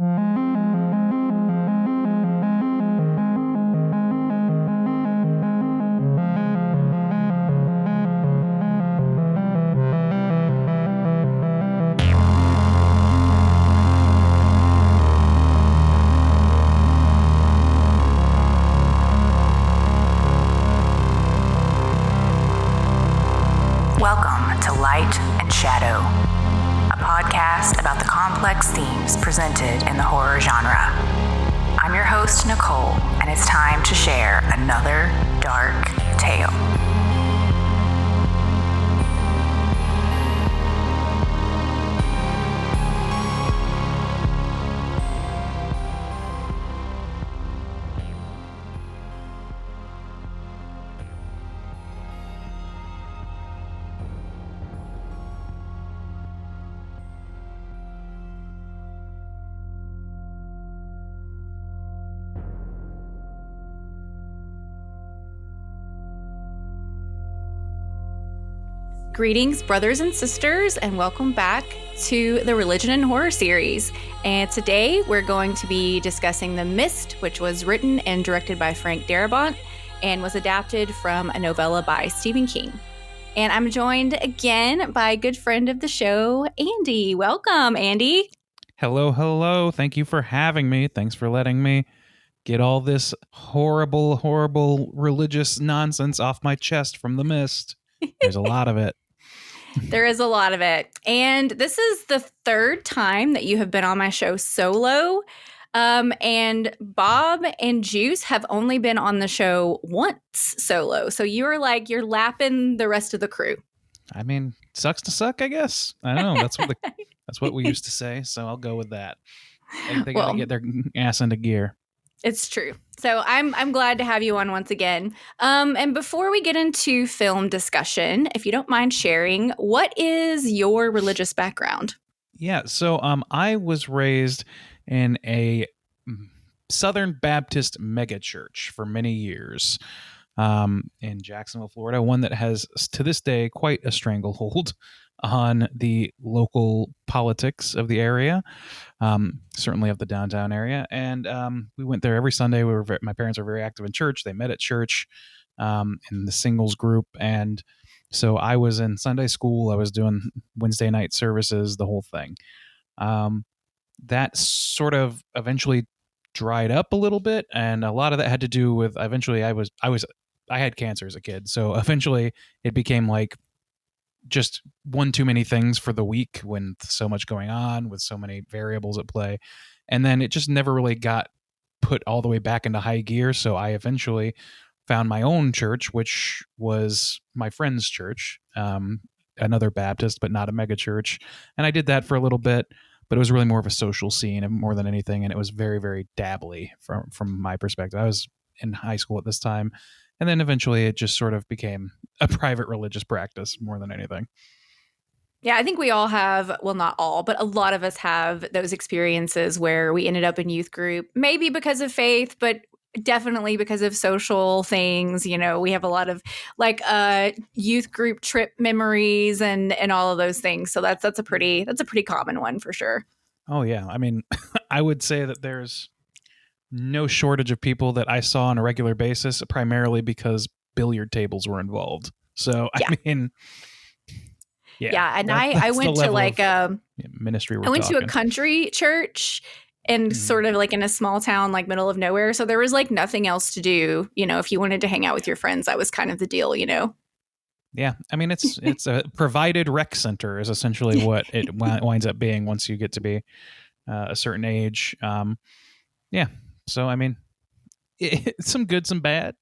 Welcome to Light and Shadow, a podcast about the complex themes presented in the horror genre. I'm your host, Nicole, and it's time to share another dark tale. Greetings, brothers and sisters, and welcome back to the Religion and Horror series. And today we're going to be discussing The Mist, which was written and directed by Frank Darabont and was adapted from a novella by Stephen King. And I'm joined again by a good friend of the show, Andy. Welcome, Andy. Hello. Thank you for having me. Thanks for letting me get all this horrible religious nonsense off my chest from The Mist. There's a lot of it. There is a lot of it. And this is the third time that you have been on my show solo. And Bob and Juice have only been on the show once solo. So you're lapping the rest of the crew. I mean, sucks to suck, I guess. I don't know. That's what we used to say. So I'll go with that. They got to get their ass into gear. It's true. So I'm glad to have you on once again. And before we get into film discussion, if you don't mind sharing, what is your religious background? Yeah. So I was raised in a Southern Baptist megachurch for many years in Jacksonville, Florida, one that has to this day quite a stranglehold on the local politics of the area, certainly of the downtown area. And we went there every Sunday. My parents were very active in church. They met at church in the singles group. And so I was in Sunday school. I was doing Wednesday night services, the whole thing. That sort of eventually dried up a little bit. And a lot of that had to do with eventually I had cancer as a kid. So eventually it became like just one too many things for the week when so much going on with so many variables at play. And then it just never really got put all the way back into high gear. So I eventually found my own church, which was my friend's church, another Baptist, but not a mega church. And I did that for a little bit, but it was really more of a social scene more than anything. And it was very, very dabbly from my perspective. I was in high school at this time. And then eventually it just sort of became a private religious practice more than anything. Yeah, I think we all have, well, not all, but a lot of us have those experiences where we ended up in youth group, maybe because of faith, but definitely because of social things. You know, we have a lot of youth group trip memories and all of those things. So that's a pretty common one for sure. Oh, yeah. I mean, I would say that there's no shortage of people that I saw on a regular basis, primarily because billiard tables were involved. So, yeah. I mean, yeah. And I went to ministry. I went to a country church and sort of like in a small town, like middle of nowhere. So there was like nothing else to do. You know, if you wanted to hang out with your friends, that was kind of the deal, you know? Yeah. I mean, it's a provided rec center is essentially what it winds up being once you get to be a certain age. Yeah. So, I mean, some good, some bad.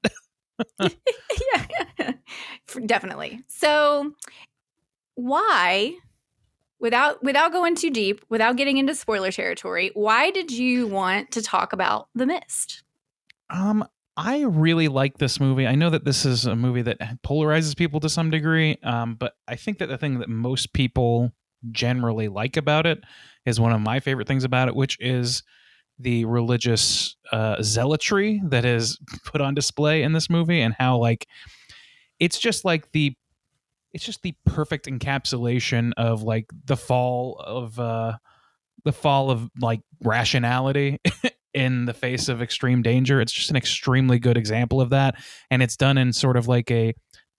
Yeah, definitely. So why, without going too deep, without getting into spoiler territory, why did you want to talk about The Mist? I really like this movie. I know that this is a movie that polarizes people to some degree, but I think that the thing that most people generally like about it is one of my favorite things about it, which is the religious zealotry that is put on display in this movie, and how like it's just the perfect encapsulation of like the fall of the fall of like rationality in the face of extreme danger. It's just an extremely good example of that, and it's done in sort of like a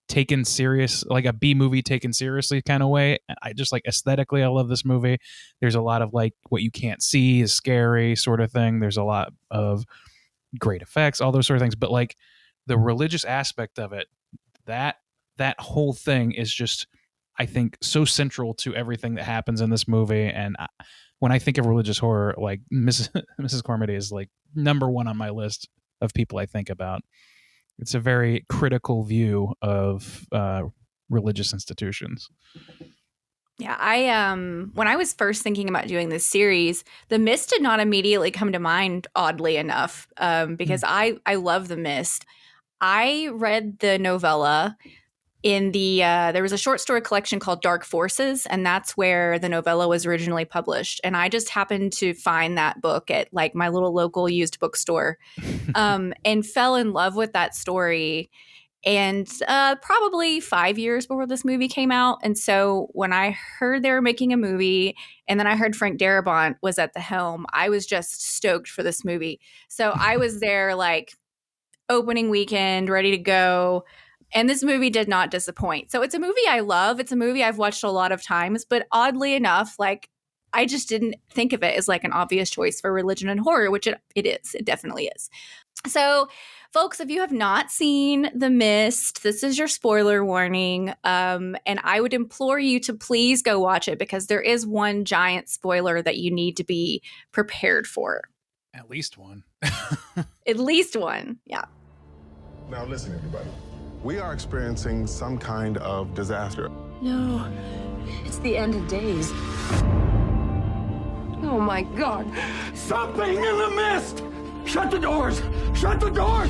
taken serious, like a B movie taken seriously kind of way. I just like aesthetically, I love this movie. There's a lot of like what you can't see is scary sort of thing. There's a lot of great effects, all those sort of things. But like the religious aspect of it, that whole thing is just, I think, so central to everything that happens in this movie. And when I think of religious horror, like Mrs. Cormody is like number one on my list of people I think about. It's a very critical view of religious institutions. Yeah, I when I was first thinking about doing this series, The Mist did not immediately come to mind, oddly enough, because I love The Mist. I read the novella in the there was a short story collection called Dark Forces, and that's where the novella was originally published. And I just happened to find that book at like my little local used bookstore, and fell in love with that story. And probably 5 years before this movie came out. And so when I heard they were making a movie, and then I heard Frank Darabont was at the helm, I was just stoked for this movie. So I was there like opening weekend, ready to go. And this movie did not disappoint. So it's a movie I love. It's a movie I've watched a lot of times, but oddly enough, like I just didn't think of it as like an obvious choice for religion and horror, which it is. It definitely is. So, folks, if you have not seen The Mist, this is your spoiler warning. And I would implore you to please go watch it, because there is one giant spoiler that you need to be prepared for. At least one. At least one. Yeah. Now listen, everybody. We are experiencing some kind of disaster. No, it's the end of days. Oh my God. Something in the mist! Shut the doors! Shut the doors!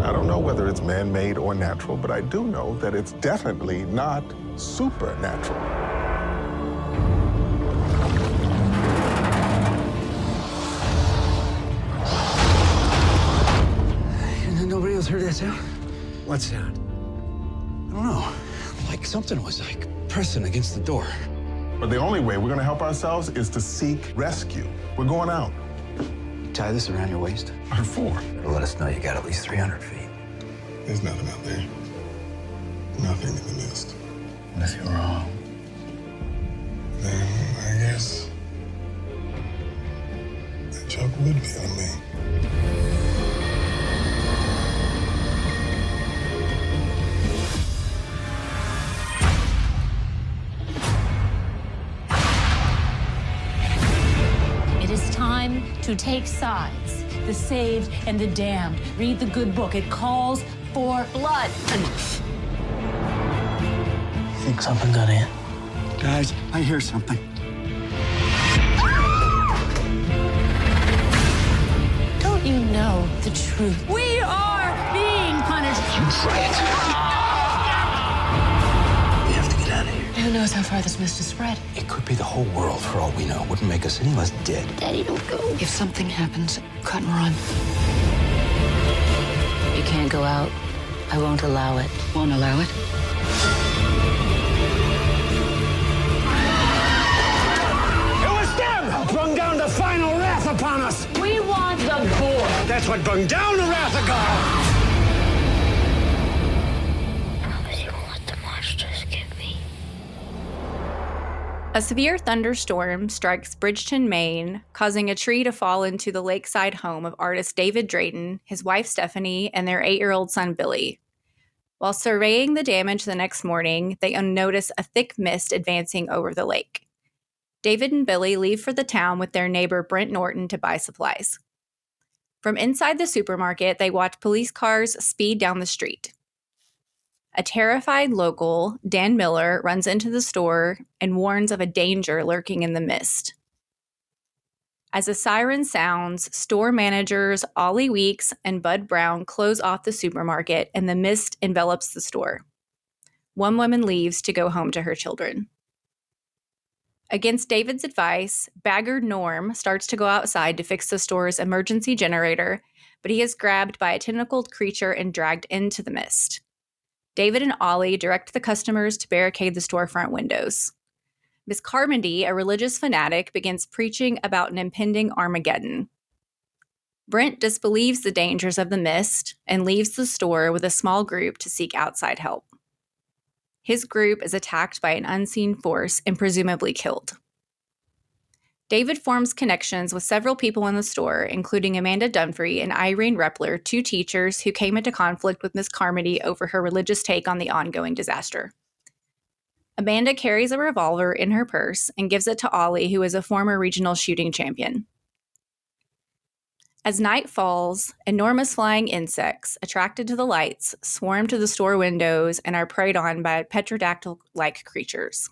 I don't know whether it's man-made or natural, but I do know that it's definitely not supernatural. Nobody else heard that sound? What sound? I don't know. Like something was like pressing against the door. But the only way we're gonna help ourselves is to seek rescue. We're going out. Tie this around your waist. What for? It'll let us know you got at least 300 feet. There's nothing out there. Nothing in the mist. What if you're wrong? Then I guess that joke would be on me. It is time to take sides. The saved and the damned. Read the good book. It calls for blood. Think something got in? Guys, I hear something. Don't you know the truth? We are being punished. You try it. We have to get out of here. Who knows how far this mist has spread? It could be the whole world for all we know. It wouldn't make us any less dead. Daddy, don't go. If something happens, cut and run. You can't go out. I won't allow it. Won't allow it? It was them who brung down the final wrath upon us. We want the boy. That's what brung down the wrath of God. Promise you won't let the monsters get me. A severe thunderstorm strikes Bridgeton, Maine, causing a tree to fall into the lakeside home of artist David Drayton, his wife Stephanie, and their 8-year-old son Billy. While surveying the damage the next morning, they notice a thick mist advancing over the lake. David and Billy leave for the town with their neighbor Brent Norton to buy supplies. From inside the supermarket, they watch police cars speed down the street. A terrified local, Dan Miller, runs into the store and warns of a danger lurking in the mist. As a siren sounds, store managers Ollie Weeks and Bud Brown close off the supermarket, and the mist envelops the store. One woman leaves to go home to her children. Against David's advice, Bagger Norm starts to go outside to fix the store's emergency generator, but he is grabbed by a tentacled creature and dragged into the mist. David and Ollie direct the customers to barricade the storefront windows. Miss Carmody, a religious fanatic, begins preaching about an impending Armageddon. Brent disbelieves the dangers of the mist and leaves the store with a small group to seek outside help. His group is attacked by an unseen force and presumably killed. David forms connections with several people in the store, including Amanda Dunphy and Irene Repler, 2 teachers who came into conflict with Miss Carmody over her religious take on the ongoing disaster. Amanda carries a revolver in her purse and gives it to Ollie, who is a former regional shooting champion. As night falls, enormous flying insects, attracted to the lights, swarm to the store windows and are preyed on by pterodactyl-like creatures.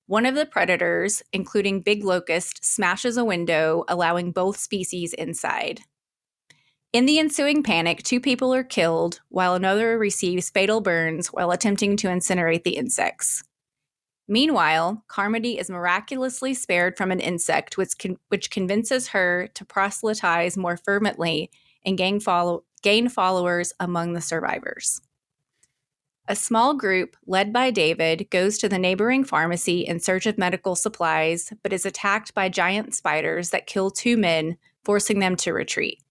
One of the predators, including Big Locust, smashes a window, allowing both species inside. In the ensuing panic, 2 people are killed, while another receives fatal burns while attempting to incinerate the insects. Meanwhile, Carmody is miraculously spared from an insect, which convinces her to proselytize more fervently and gain followers among the survivors. A small group, led by David, goes to the neighboring pharmacy in search of medical supplies, but is attacked by giant spiders that kill 2 men, forcing them to retreat.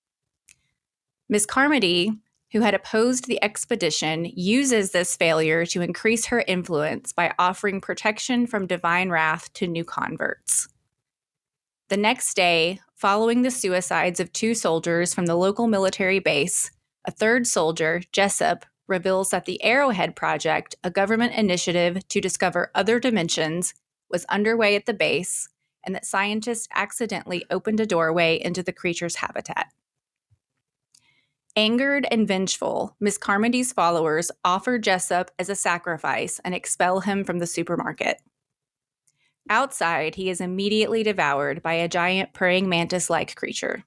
Miss Carmody, who had opposed the expedition, uses this failure to increase her influence by offering protection from divine wrath to new converts. The next day, following the suicides of 2 soldiers from the local military base, a 3rd soldier, Jessup, reveals that the Arrowhead Project, a government initiative to discover other dimensions, was underway at the base, and that scientists accidentally opened a doorway into the creature's habitat. Angered and vengeful, Miss Carmody's followers offer Jessup as a sacrifice and expel him from the supermarket. Outside, he is immediately devoured by a giant praying mantis-like creature.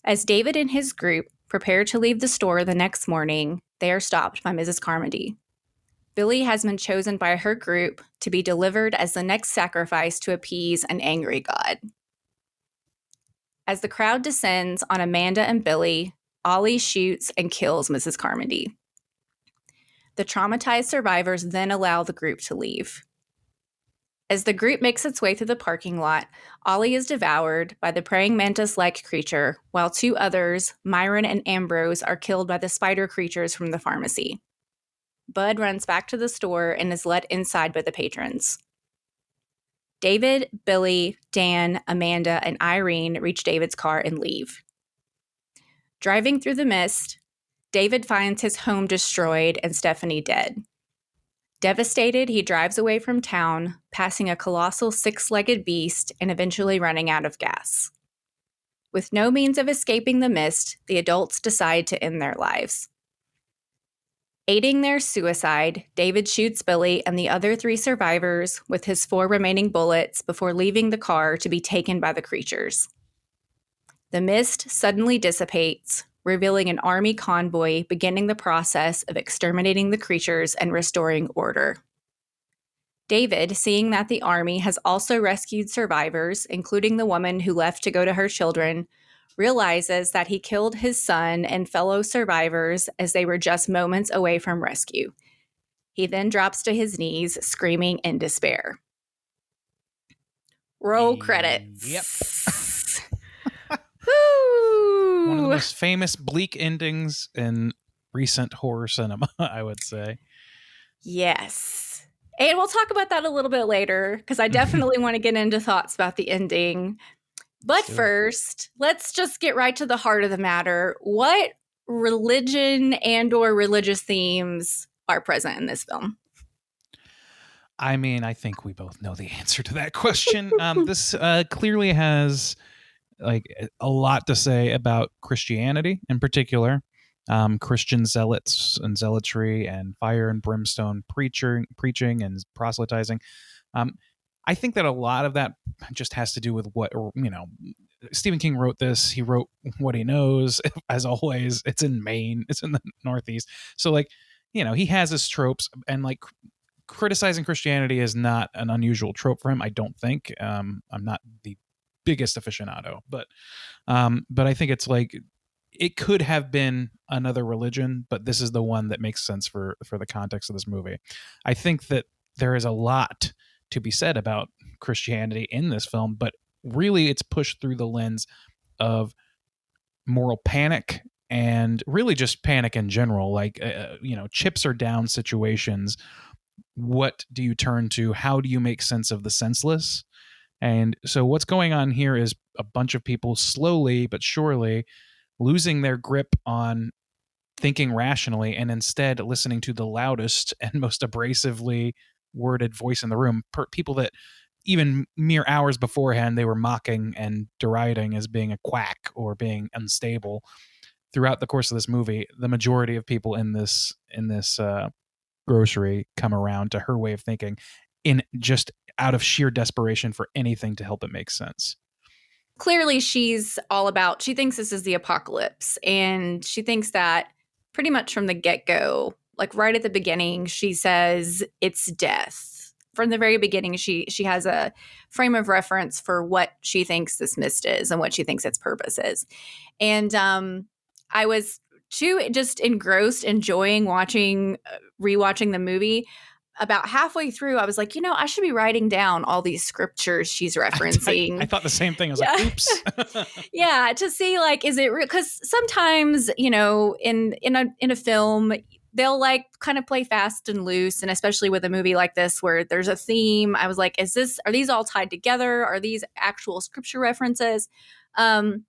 As David and his group prepare to leave the store the next morning, they are stopped by Mrs. Carmody. Billy has been chosen by her group to be delivered as the next sacrifice to appease an angry god. As the crowd descends on Amanda and Billy, Ollie shoots and kills Mrs. Carmody. The traumatized survivors then allow the group to leave. As the group makes its way through the parking lot, Ollie is devoured by the praying mantis-like creature, while 2 others, Myron and Ambrose, are killed by the spider creatures from the pharmacy. Bud runs back to the store and is let inside by the patrons. David, Billy, Dan, Amanda, and Irene reach David's car and leave. Driving through the mist, David finds his home destroyed and Stephanie dead. Devastated, he drives away from town, passing a colossal 6-legged beast and eventually running out of gas. With no means of escaping the mist, the adults decide to end their lives. Aiding their suicide, David shoots Billy and the other 3 survivors with his 4 remaining bullets before leaving the car to be taken by the creatures. The mist suddenly dissipates, revealing an army convoy beginning the process of exterminating the creatures and restoring order. David, seeing that the army has also rescued survivors, including the woman who left to go to her children, realizes that he killed his son and fellow survivors as they were just moments away from rescue. He then drops to his knees, screaming in despair. Roll credits. Yep. One of the most famous bleak endings in recent horror cinema, I would say. Yes. And we'll talk about that a little bit later, because I definitely want to get into thoughts about the ending. But first, let's just get right to the heart of the matter. What religion and or religious themes are present in this film? I mean, I think we both know the answer to that question. This clearly has like a lot to say about Christianity in particular, Christian zealots and zealotry and fire and brimstone preaching and proselytizing. I think that a lot of that just has to do with what, Stephen King wrote this. He wrote what he knows. As always, it's in Maine. It's in the Northeast. So he has his tropes, and criticizing Christianity is not an unusual trope for him. I don't think. I'm not the biggest aficionado, but I think it's it could have been another religion, but this is the one that makes sense for the context of this movie. I think that there is a lot to be said about Christianity in this film, but really it's pushed through the lens of moral panic and really just panic in general. Like, chips are down situations. What do you turn to? How do you make sense of the senseless? And so what's going on here is a bunch of people slowly but surely losing their grip on thinking rationally and instead listening to the loudest and most abrasively worded voice in the room. People that even mere hours beforehand they were mocking and deriding as being a quack or being unstable. Throughout the course of this movie, the majority of people in this grocery come around to her way of thinking in just out of sheer desperation for anything to help it make sense. Clearly, she thinks this is the apocalypse, and she thinks that pretty much from the get-go, like right at the beginning, she says it's death. From the very beginning, she has a frame of reference for what she thinks this mist is and what she thinks its purpose is. And I was too just engrossed, enjoying rewatching the movie. About halfway through, I was like, I should be writing down all these scriptures she's referencing. I thought the same thing. I was like, oops. Yeah, to see like, is it real? Because sometimes, in a film, they'll like kind of play fast and loose, and especially with a movie like this where there's a theme. I was like, are these all tied together? Are these actual scripture references? And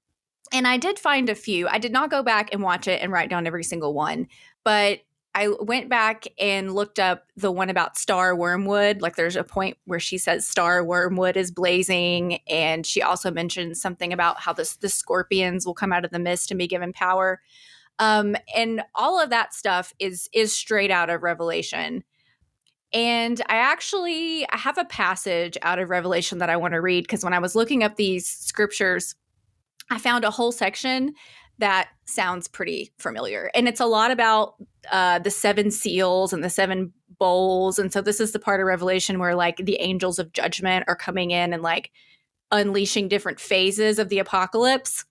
I did find a few. I did not go back and watch it and write down every single one, but I went back and looked up the one about star wormwood. Like there's a point where she says star wormwood is blazing. And she also mentioned something about how the scorpions will come out of the mist and be given power. And all of that stuff is straight out of Revelation. And I have a passage out of Revelation that I want to read, because when I was looking up these scriptures, I found a whole section that sounds pretty familiar. And it's a lot about the 7 seals and the 7 bowls. And so this is the part of Revelation where like the angels of judgment are coming in and like unleashing different phases of the apocalypse.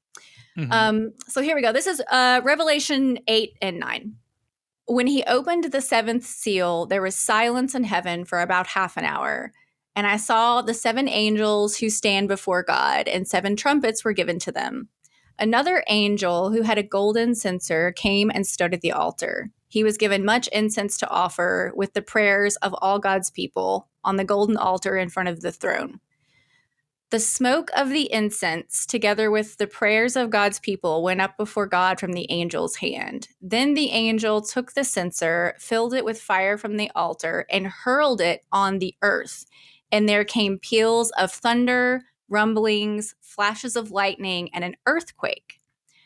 Mm-hmm. So here we go. This is Revelation 8 and 9. When he opened the 7th seal, there was silence in heaven for about half an hour. And I saw the 7 angels who stand before God, and 7 trumpets were given to them. Another angel who had a golden censer came and stood at the altar. He was given much incense to offer with the prayers of all God's people on the golden altar in front of the throne. The smoke of the incense, together with the prayers of God's people, went up before God from the angel's hand. Then the angel took the censer, filled it with fire from the altar, and hurled it on the earth. And there came peals of thunder, rumblings, flashes of lightning, and an earthquake.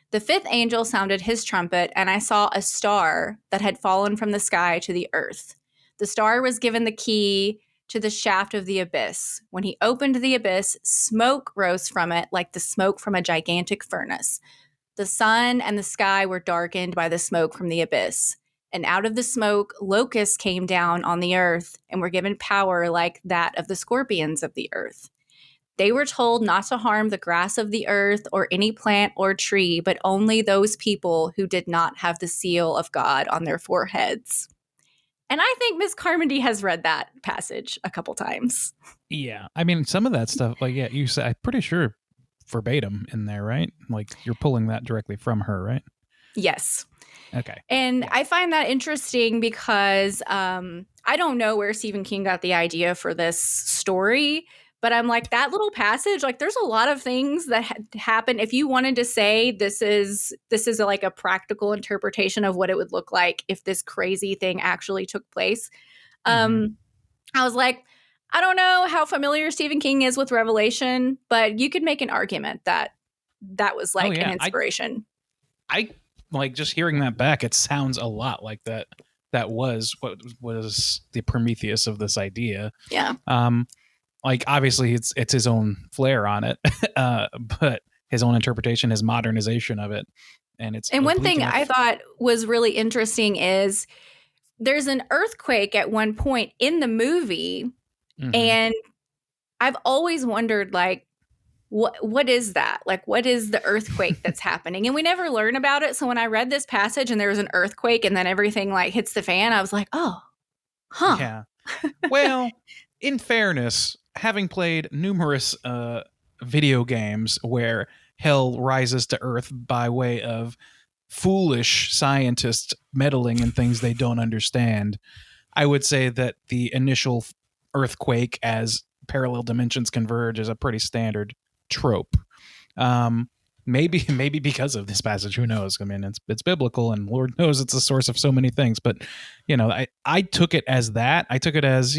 The 5th angel sounded his trumpet, and I saw a star that had fallen from the sky to the earth. The star was given the key to the shaft of the abyss. When he opened the abyss, smoke rose from it like the smoke from a gigantic furnace. The sun and the sky were darkened by the smoke from the abyss. And out of the smoke, locusts came down on the earth and were given power like that of the scorpions of the earth. They were told not to harm the grass of the earth or any plant or tree, but only those people who did not have the seal of God on their foreheads. And I think Miss Carmody has read that passage a couple times. Yeah. I mean, some of that stuff, like, yeah, you said, I'm pretty sure verbatim in there, right? Like you're pulling that directly from her, right? Yes. Okay. And yeah. I find that interesting because I don't know where Stephen King got the idea for this story, but I'm like, that little passage, like there's a lot of things that happen. If you wanted to say this is like a practical interpretation of what it would look like if this crazy thing actually took place. I was like, I don't know how familiar Stephen King is with Revelation, but you could make an argument that was like an inspiration. I like just hearing that back. It sounds a lot like that. That was what was the Prometheus of this idea. Yeah. Like obviously it's his own flair on it, but his own interpretation, his modernization of it. And one thing I thought was really interesting is there's an earthquake at one point in the movie. And I've always wondered, like, what is that? Like, what is the earthquake that's happening? And we never learn about it. So when I read this passage and there was an earthquake and then everything like hits the fan, I was like, oh, Huh. Yeah. Well, in fairness, having played numerous video games where hell rises to earth by way of foolish scientists meddling in things they don't understand, I would say that the initial earthquake as parallel dimensions converge is a pretty standard trope. Um, maybe because of this passage, who knows? I mean, it's biblical, and Lord knows it's the source of so many things. But I took it as that. I took it as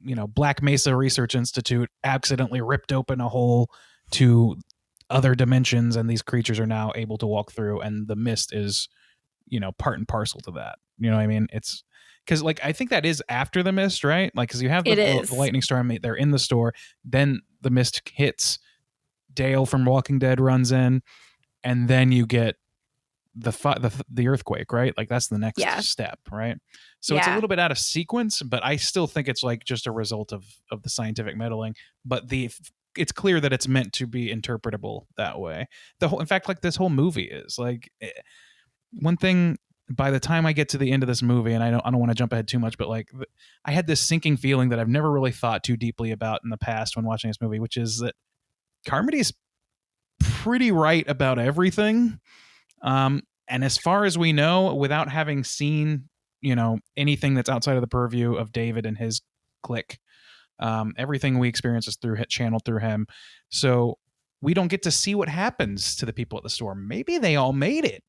Black Mesa Research Institute accidentally ripped open a hole to other dimensions, and these creatures are now able to walk through, and the mist is part and parcel to that. You know what I mean? It's because I think that is after the mist, right? Because you have the lightning storm, they're in the store, then the mist hits, Dale from Walking Dead runs in, and then you get the earthquake, right? That's the next step, right? So it's a little bit out of sequence, but I still think it's just a result of the scientific meddling. But it's clear that it's meant to be interpretable that way. In fact, this whole movie is one thing. By the time I get to the end of this movie, and I don't want to jump ahead too much, but I had this sinking feeling that I've never really thought too deeply about in the past when watching this movie, which is that Carmody's pretty right about everything. And as far as we know, without having seen, anything that's outside of the purview of David and his clique, everything we experience is channeled through him. So we don't get to see what happens to the people at the store. Maybe they all made it.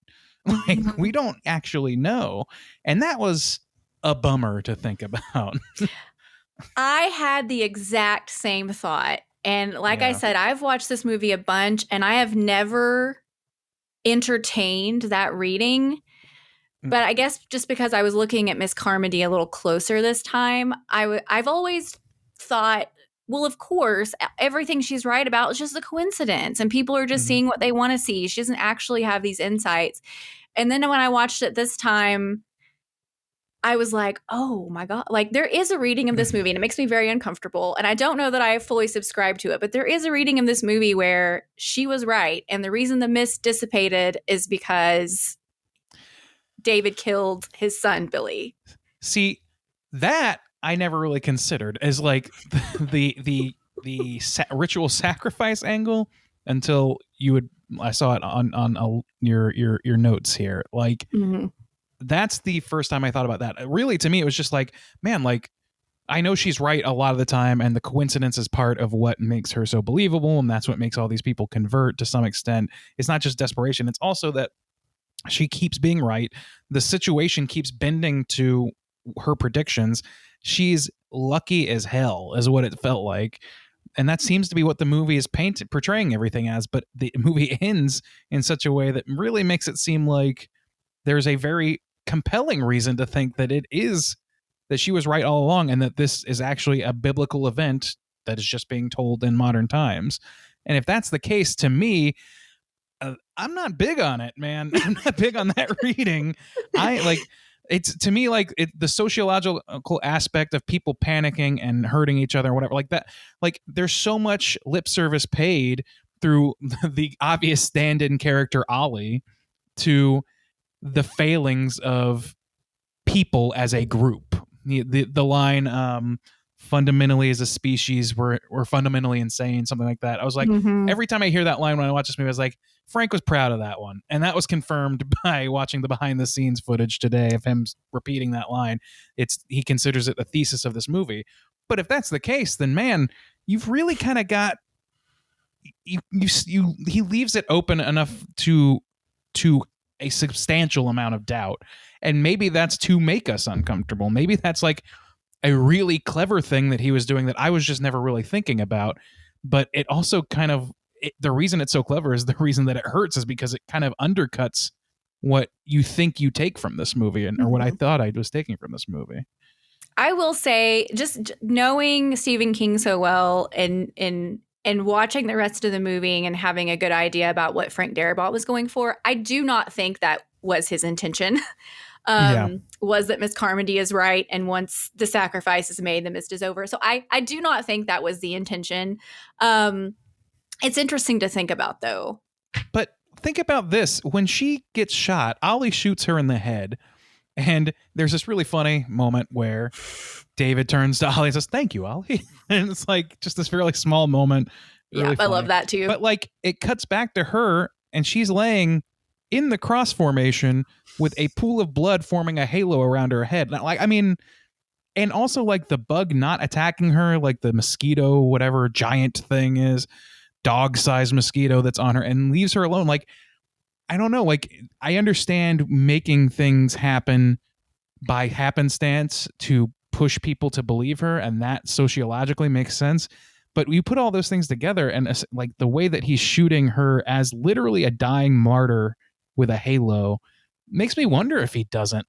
We don't actually know. And that was a bummer to think about. I had the exact same thought. And I said, I've watched this movie a bunch, and I have never entertained that reading. But I guess just because I was looking at Miss Carmody a little closer this time, I've always thought, well, of course, everything she's right about is just a coincidence, and people are just seeing what they want to see. She doesn't actually have these insights. And then when I watched it this time, I was like, oh my God, there is a reading of this movie, and it makes me very uncomfortable. And I don't know that I fully subscribe to it, but there is a reading of this movie where she was right. And the reason the mist dissipated is because David killed his son, Billy. See, that I never really considered as the ritual sacrifice angle until I saw it on your notes here. That's the first time I thought about that. Really, to me, it was just man, I know she's right a lot of the time, and the coincidence is part of what makes her so believable, and that's what makes all these people convert to some extent. It's not just desperation. It's also that she keeps being right. The situation keeps bending to her predictions. She's lucky as hell is what it felt like. And that seems to be what the movie is portraying everything as. But the movie ends in such a way that really makes it seem like there's a very compelling reason to think that that she was right all along, and that this is actually a biblical event that is just being told in modern times. And if that's the case, to me, I'm not big on it, man. I'm not big on that reading. It's to me the sociological aspect of people panicking and hurting each other or whatever like that. There's so much lip service paid through the obvious stand-in character Ollie to the failings of people as a group. The line, fundamentally as a species we're fundamentally insane, something like that. I was like, every time I hear that line when I watch this movie, I was like, Frank was proud of that one. And that was confirmed by watching the behind the scenes footage today of him repeating that line. He considers it the thesis of this movie. But if that's the case, then man, you've really kind of got he leaves it open enough to a substantial amount of doubt. And maybe that's to make us uncomfortable. Maybe that's a really clever thing that he was doing that I was just never really thinking about. But it also kind of, the reason it's so clever is the reason that it hurts is because it kind of undercuts what you think you take from this movie or what I thought I was taking from this movie. I will say, just knowing Stephen King so well and watching the rest of the movie and having a good idea about what Frank Darabont was going for, I do not think that was his intention. Was that Miss Carmody is right, and once the sacrifice is made, the mist is over. So I do not think that was the intention. It's interesting to think about, though. But think about this. When she gets shot, Ollie shoots her in the head, And there's this really funny moment where David turns to Ollie and says, "Thank you, Ollie." And it's like just this fairly small moment. Really I funny. love that too. But like it cuts back to her and she's laying in the cross formation with a pool of blood forming a halo around her head. Like, I mean, and also like the bug not attacking her, like the mosquito, whatever giant thing is, dog-sized mosquito that's on her and leaves her alone. Like, I don't know. Like, I understand making things happen by happenstance to push people to believe her, and that sociologically makes sense. But you put all those things together, and like the way that he's shooting her as literally a dying martyr with a halo makes me wonder if he doesn't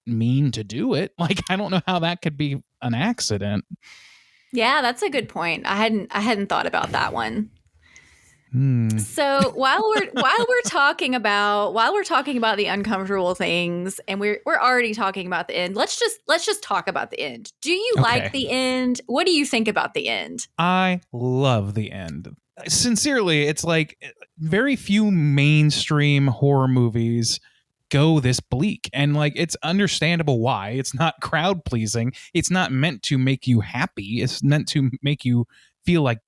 mean to do it. Like, I don't know how that could be an accident. Yeah, that's a good point. I hadn't thought about that one. So while we're talking about the uncomfortable things, and we're already talking about the end, let's just talk about the end. Do you like the end? What do you think about the end? I love the end. Sincerely, it's like very few mainstream horror movies go this bleak, and like it's understandable why. It's not crowd pleasing. It's not meant to make you happy. It's meant to make you feel like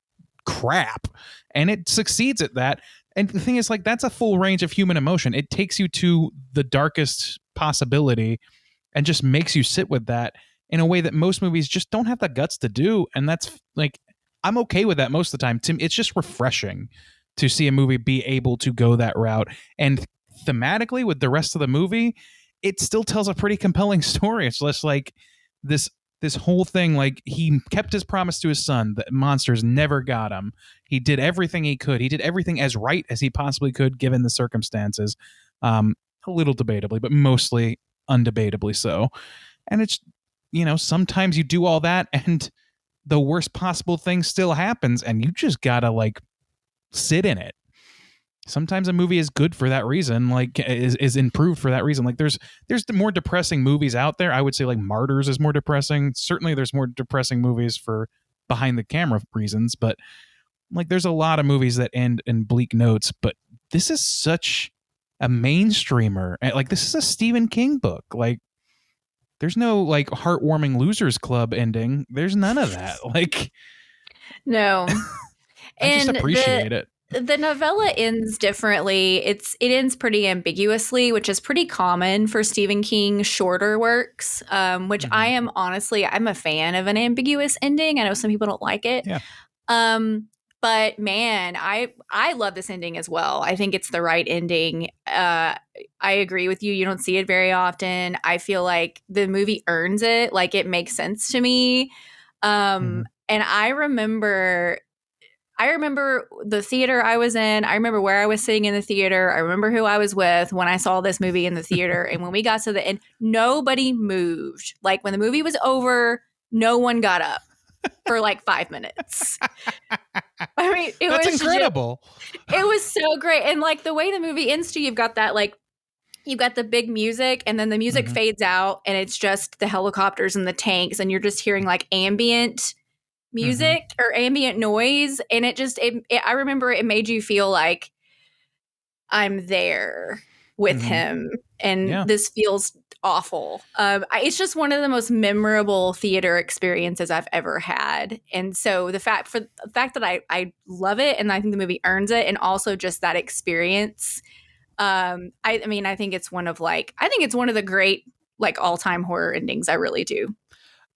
crap, and it succeeds at that. And the thing is, like, that's a full range of human emotion. It takes you to the darkest possibility and just makes you sit with that in a way that most movies just don't have the guts to do. And that's like, I'm okay with that most of the time. Tim, it's just refreshing to see a movie be able to go that route. And thematically with the rest of the movie, it still tells a pretty compelling story. It's just like this whole thing, like he kept his promise to his son that monsters never got him. He did everything he could. He did everything as right as he possibly could given the circumstances. A little debatably, but mostly undebatably so. And it's, you know, sometimes you do all that and the worst possible thing still happens and you just gotta like sit in it. Sometimes a movie is good for that reason, like is improved for that reason. Like there's more depressing movies out there. I would say like Martyrs is more depressing. Certainly there's more depressing movies for behind the camera reasons, but like there's a lot of movies that end in bleak notes, but this is such a mainstreamer. Like this is a Stephen King book. Like there's no like heartwarming Losers Club ending. There's none of that. Like no. I just appreciate it. The novella ends differently. It ends pretty ambiguously, which is pretty common for Stephen King shorter works, which I'm a fan of an ambiguous ending. I know some people don't like it. Yeah. But man, I love this ending as well. I think it's the right ending. I agree with you. You don't see it very often. I feel like the movie earns it. Like it makes sense to me. And I remember the theater I was in. I remember where I was sitting in the theater. I remember who I was with when I saw this movie in the theater. And when we got to the end, nobody moved. Like when the movie was over, no one got up for like 5 minutes. I mean, That's incredible. It was so great. And like the way the movie ends too, you've got the big music and then the music fades out and it's just the helicopters and the tanks and you're just hearing like ambient music or ambient noise, and I remember it made you feel like I'm there with him, and this feels awful. It's just one of the most memorable theater experiences I've ever had, and so the fact that I love it, and I think the movie earns it, and also just that experience. I think it's one of the great like all-time horror endings. I really do.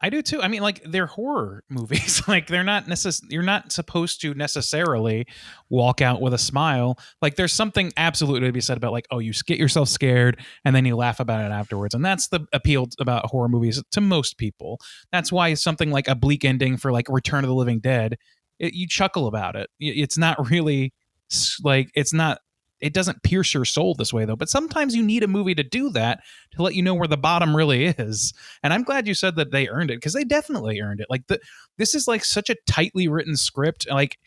I do too. I mean, like they're horror movies. Like they're not you're not supposed to necessarily walk out with a smile. Like there's something absolutely to be said about like, oh, you get yourself scared and then you laugh about it afterwards. And that's the appeal about horror movies to most people. That's why something like a bleak ending for like Return of the Living Dead, you chuckle about it. It's not really like, it doesn't pierce your soul this way though. But sometimes you need a movie to do that, to let you know where the bottom really is. And I'm glad you said that they earned it, because they definitely earned it. Like this is like such a tightly written script, like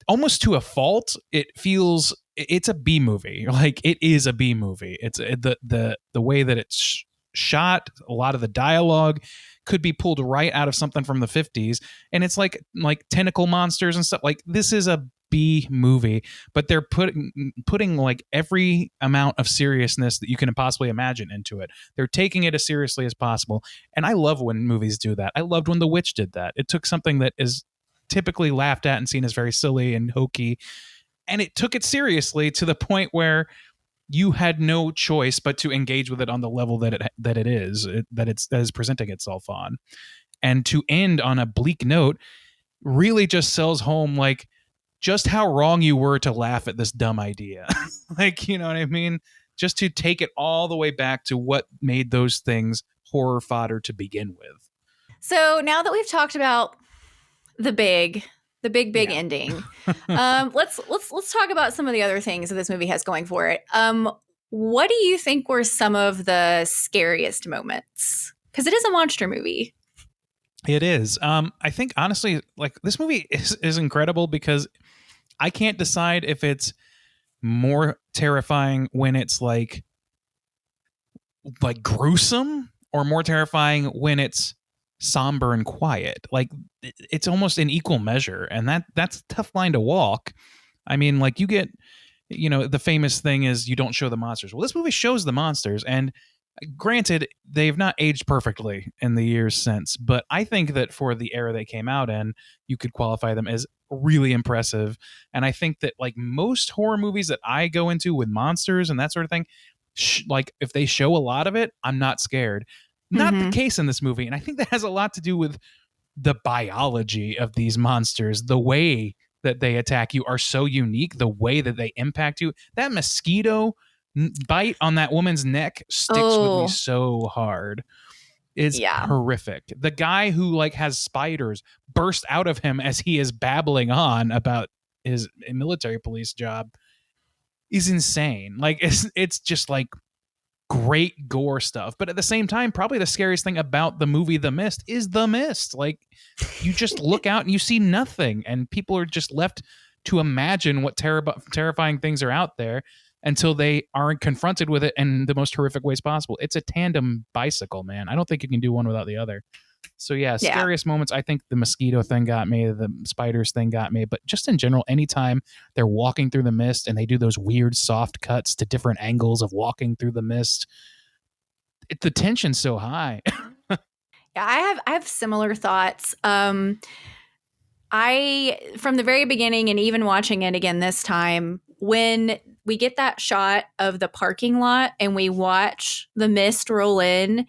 almost to a fault. It feels it's a B movie. Like it is a B movie. It's the way that it's shot. A lot of the dialogue could be pulled right out of something from the 50s, and it's like tentacle monsters and stuff. Like this is a B movie, but they're putting like every amount of seriousness that you can possibly imagine into it. They're taking it as seriously as possible. And I love when movies do that. I loved when The Witch did that. It took something that is typically laughed at and seen as very silly and hokey, and it took it seriously to the point where you had no choice but to engage with it on the level that it is presenting itself on. And to end on a bleak note really just sells home like just how wrong you were to laugh at this dumb idea. Like, you know what I mean? Just to take it all the way back to what made those things horror fodder to begin with. So now that we've talked about the big Yeah. ending, let's talk about some of the other things that this movie has going for it. What do you think were some of the scariest moments? Because it is a monster movie. It is. I think honestly, like this movie is incredible because I can't decide if it's more terrifying when it's like gruesome or more terrifying when it's somber and quiet. Like it's almost in equal measure, and that's a tough line to walk. I mean, like you get, the famous thing is you don't show the monsters. Well, this movie shows the monsters, and granted, they've not aged perfectly in the years since, but I think that for the era they came out in, you could qualify them as really impressive. And I think that like most horror movies that I go into with monsters and that sort of thing, like if they show a lot of it, I'm not scared. Not the case in this movie. And I think that has a lot to do with the biology of these monsters. The way that they attack you are so unique. The way that they impact you. That mosquito bite on that woman's neck sticks with me so hard. It's horrific. The guy who like has spiders burst out of him as he is babbling on about his military police job is insane. Like it's just like great gore stuff. But at the same time, probably the scariest thing about the movie The Mist is the mist. Like you just look out and you see nothing, and people are just left to imagine what terrifying things are out there until they aren't confronted with it in the most horrific ways possible. It's a tandem bicycle, man. I don't think you can do one without the other. So scariest moments, I think the mosquito thing got me, the spiders thing got me, but just in general, anytime they're walking through the mist and they do those weird soft cuts to different angles of walking through the mist, the tension's so high. Yeah, I have similar thoughts. From the very beginning and even watching it again this time, when we get that shot of the parking lot and we watch the mist roll in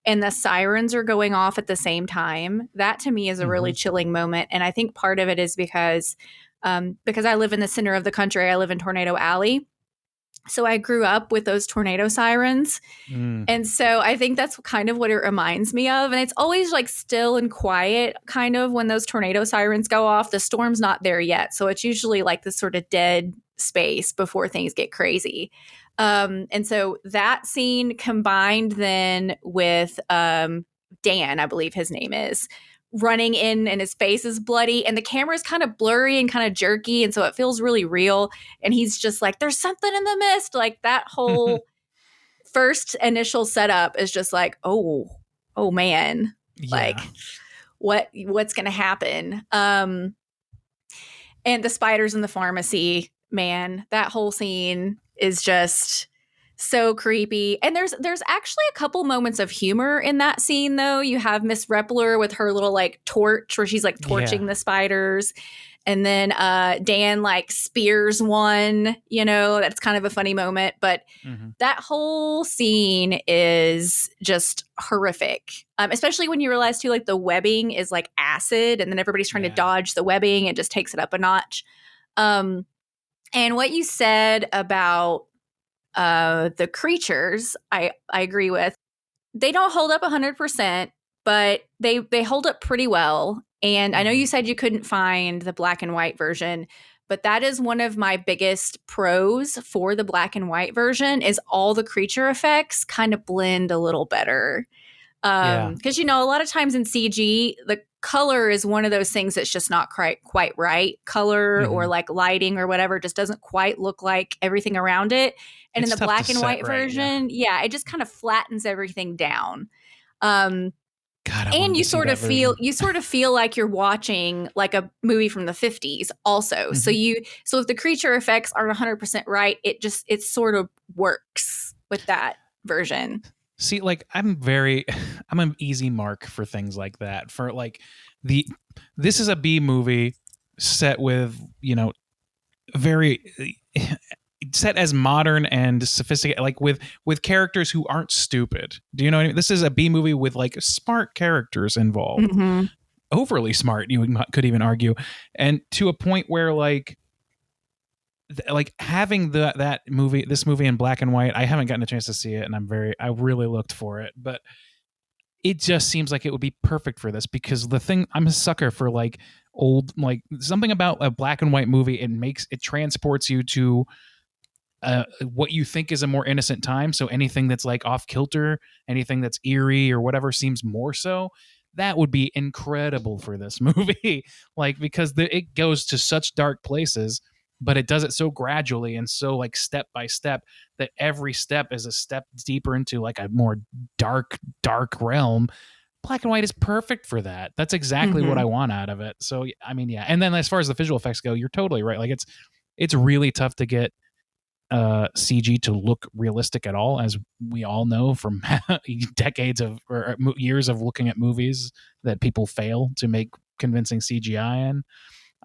and the sirens are going off at the same time, that to me is a really chilling moment. And I think part of it is because I live in the center of the country. I live in Tornado Alley. So I grew up with those tornado sirens. And so I think that's kind of what it reminds me of. And it's always like still and quiet kind of when those tornado sirens go off. The storm's not there yet. So it's usually like this sort of dead space before things get crazy. And so that scene combined then with Dan, I believe his name is, running in and his face is bloody and the camera is kind of blurry and kind of jerky. And so it feels really real. And he's just like, there's something in the mist. Like that whole first initial setup is just like, oh man, like what's going to happen? And the spiders in the pharmacy, man, that whole scene is just so creepy. And there's actually a couple moments of humor in that scene, though. You have Miss Repler with her little like torch where she's like torching the spiders. And then Dan like spears one, that's kind of a funny moment. But that whole scene is just horrific, especially when you realize too, like the webbing is like acid and then everybody's trying to dodge the webbing. It just takes it up a notch. And what you said about the creatures, I agree with. They don't hold up 100%, but they hold up pretty well. And I know you said you couldn't find the black and white version, but that is one of my biggest pros for the black and white version is all the creature effects kind of blend a little better. Because, a lot of times in CG, the color is one of those things that's just not quite right. Color or like lighting or whatever just doesn't quite look like everything around it. And It's in the tough black to and set white right, version, it just kind of flattens everything down. God, I And wanted you to see sort that of feel version. you sort of feel like you're watching like a movie from the 50s also. So if the creature effects aren't 100% right, it sort of works with that version. See, like I'm an easy mark for things like that. For like this is a B movie set with, very set as modern and sophisticated, like with characters who aren't stupid. Do you know what I mean? This is a B movie with like smart characters involved, overly smart. You could even argue, and to a point where like having this movie in black and white. I haven't gotten a chance to see it, and I really looked for it, but it just seems like it would be perfect for this because I'm a sucker for like old, like something about a black and white movie. It transports you to what you think is a more innocent time. So anything that's like off kilter, anything that's eerie or whatever seems more so. That would be incredible for this movie, like because it goes to such dark places, but it does it so gradually and so like step by step that every step is a step deeper into like a more dark realm. Black and white is perfect for that. That's exactly what I want out of it. So I mean, yeah. And then as far as the visual effects go, you're totally right. Like it's really tough to get CG to look realistic at all, as we all know from decades of or years of looking at movies that people fail to make convincing CGI in.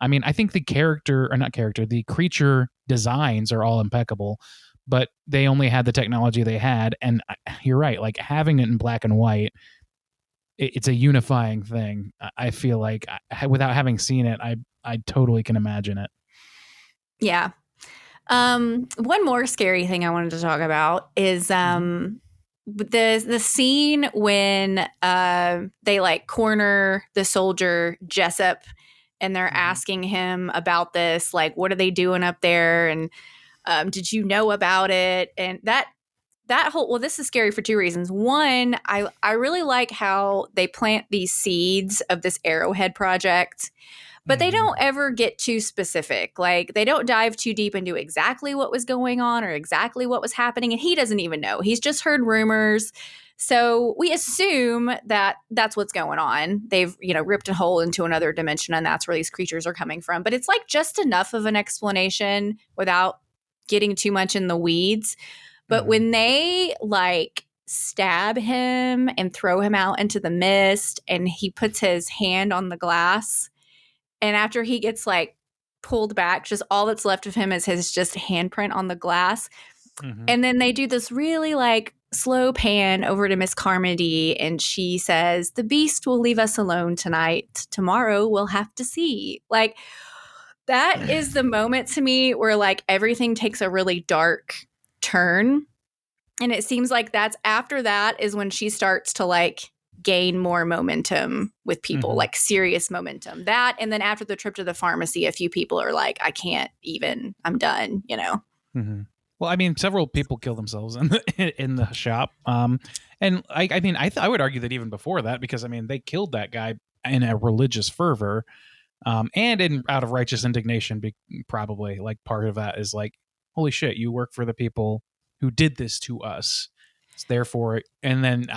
I mean, I think the creature designs are all impeccable, but they only had the technology they had. And you're right, like having it in black and white, it's a unifying thing. I feel like without having seen it, I totally can imagine it. Yeah. One more scary thing I wanted to talk about is the scene when they like corner the soldier Jessup and they're asking him about this, like what are they doing up there, and did you know about it? And that whole, well, this is scary for two reasons. One, I really like how they plant these seeds of this Arrowhead project, but they don't ever get too specific. Like they don't dive too deep into exactly what was going on or exactly what was happening. And he doesn't even know. He's just heard rumors. So we assume that that's what's going on. They've, ripped a hole into another dimension and that's where these creatures are coming from. But it's like just enough of an explanation without getting too much in the weeds. But when they like stab him and throw him out into the mist and he puts his hand on the glass, and after he gets like pulled back, just all that's left of him is his just handprint on the glass. And then they do this really like slow pan over to Miss Carmody and she says, "The beast will leave us alone tonight. Tomorrow we'll have to see." Like that is the moment to me where like everything takes a really dark turn. And it seems like that's after that is when she starts to like gain more momentum with people, like serious momentum. That, and then after the trip to the pharmacy, a few people are like, "I can't even, I'm done," Well, I mean, several people kill themselves in the shop. And I would argue that even before that, because I mean, they killed that guy in a religious fervor, and out of righteous indignation. Probably like part of that is like, holy shit, you work for the people who did this to us. Therefore, and then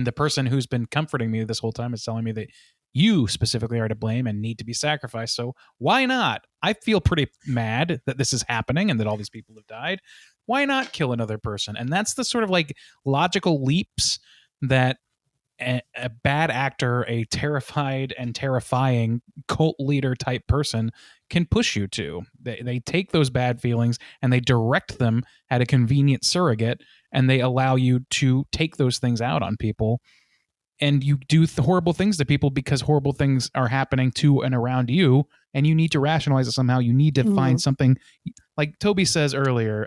the person who's been comforting me this whole time is telling me that you specifically are to blame and need to be sacrificed. So why not? I feel pretty mad that this is happening and that all these people have died. Why not kill another person? And that's the sort of like logical leaps that a bad actor, a terrified and terrifying cult leader type person can push you to. They take those bad feelings and they direct them at a convenient surrogate, and they allow you to take those things out on people. And you do horrible things to people because horrible things are happening to and around you, and you need to rationalize it somehow. You need to find something, like Toby says earlier.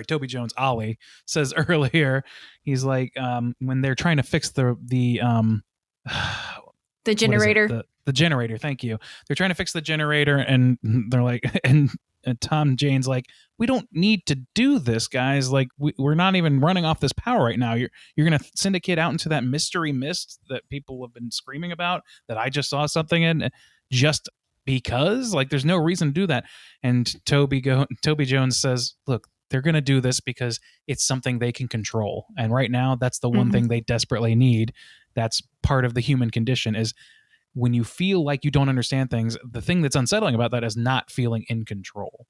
Toby Jones, Ollie says earlier, he's like, when they're trying to fix the generator. The generator. Thank you. They're trying to fix the generator, and they're like, and Tom Jane's like, "We don't need to do this, guys. Like, we're not even running off this power right now. You're gonna send a kid out into that mystery mist that people have been screaming about, that I just saw something in, just because? Like, there's no reason to do that." And Toby Jones says, "Look, they're going to do this because it's something they can control. And right now, that's the one thing they desperately need. that's part of the human condition, is when you feel like you don't understand things, the thing that's unsettling about that is not feeling in control.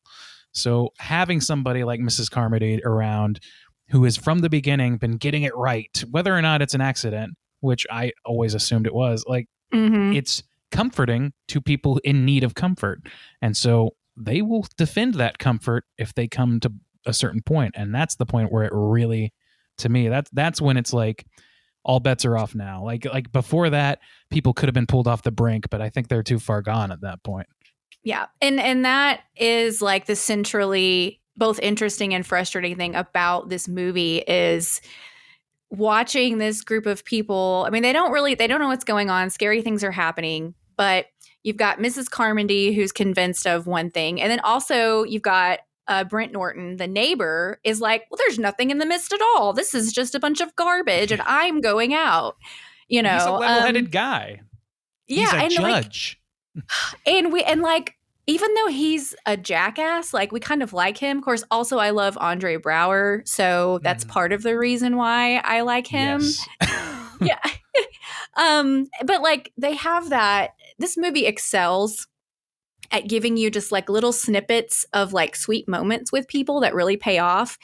So having somebody like Mrs. Carmody around who has from the beginning been getting it right, whether or not it's an accident, which I always assumed it was, like, it's comforting to people in need of comfort. And so they will defend that comfort if they come to a certain point. And that's the point where it really, to me, that's when it's like all bets are off now. Like before that, people could have been pulled off the brink, but I think they're too far gone at that point. Yeah. And that is like the centrally both interesting and frustrating thing about this movie is watching this group of people. I mean, they don't know what's going on. Scary things are happening, but you've got Mrs. Carmody who's convinced of one thing. And then also you've got Brent Norton, the neighbor, is like, well, there's nothing in the mist at all. This is just a bunch of garbage and I'm going out. You know, he's a level-headed guy. Yeah. He's a judge. And like, even though he's a jackass, like we kind of like him. Of course, also I love Andre Braugher, so that's part of the reason why I like him. Yes. Yeah. But like they have that. This movie excels at giving you just like little snippets of like sweet moments with people that really pay off.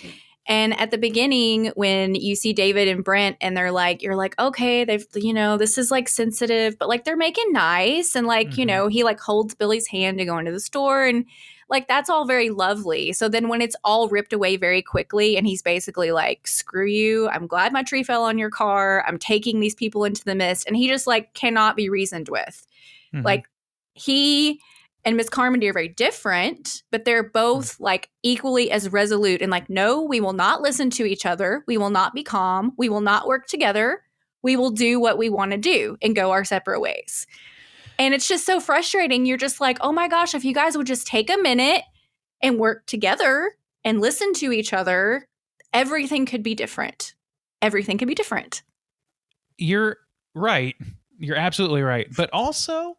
And at the beginning, when you see David and Brent and they're like, you're like, okay, they've, you know, this is like sensitive, but like they're making nice. And like, you know, he like holds Billy's hand to go into the store and like, that's all very lovely. So then when it's all ripped away very quickly and he's basically like, screw you, I'm glad my tree fell on your car. I'm taking these people into the mist. And he just like cannot be reasoned with. Like he and Miss Carmody are very different, but they're both like equally as resolute and like, no, we will not listen to each other. We will not be calm. We will not work together. We will do what we want to do and go our separate ways. And it's just so frustrating. You're just like, oh my gosh, if you guys would just take a minute and work together and listen to each other, everything could be different. Everything could be different. You're right. You're absolutely right. But also,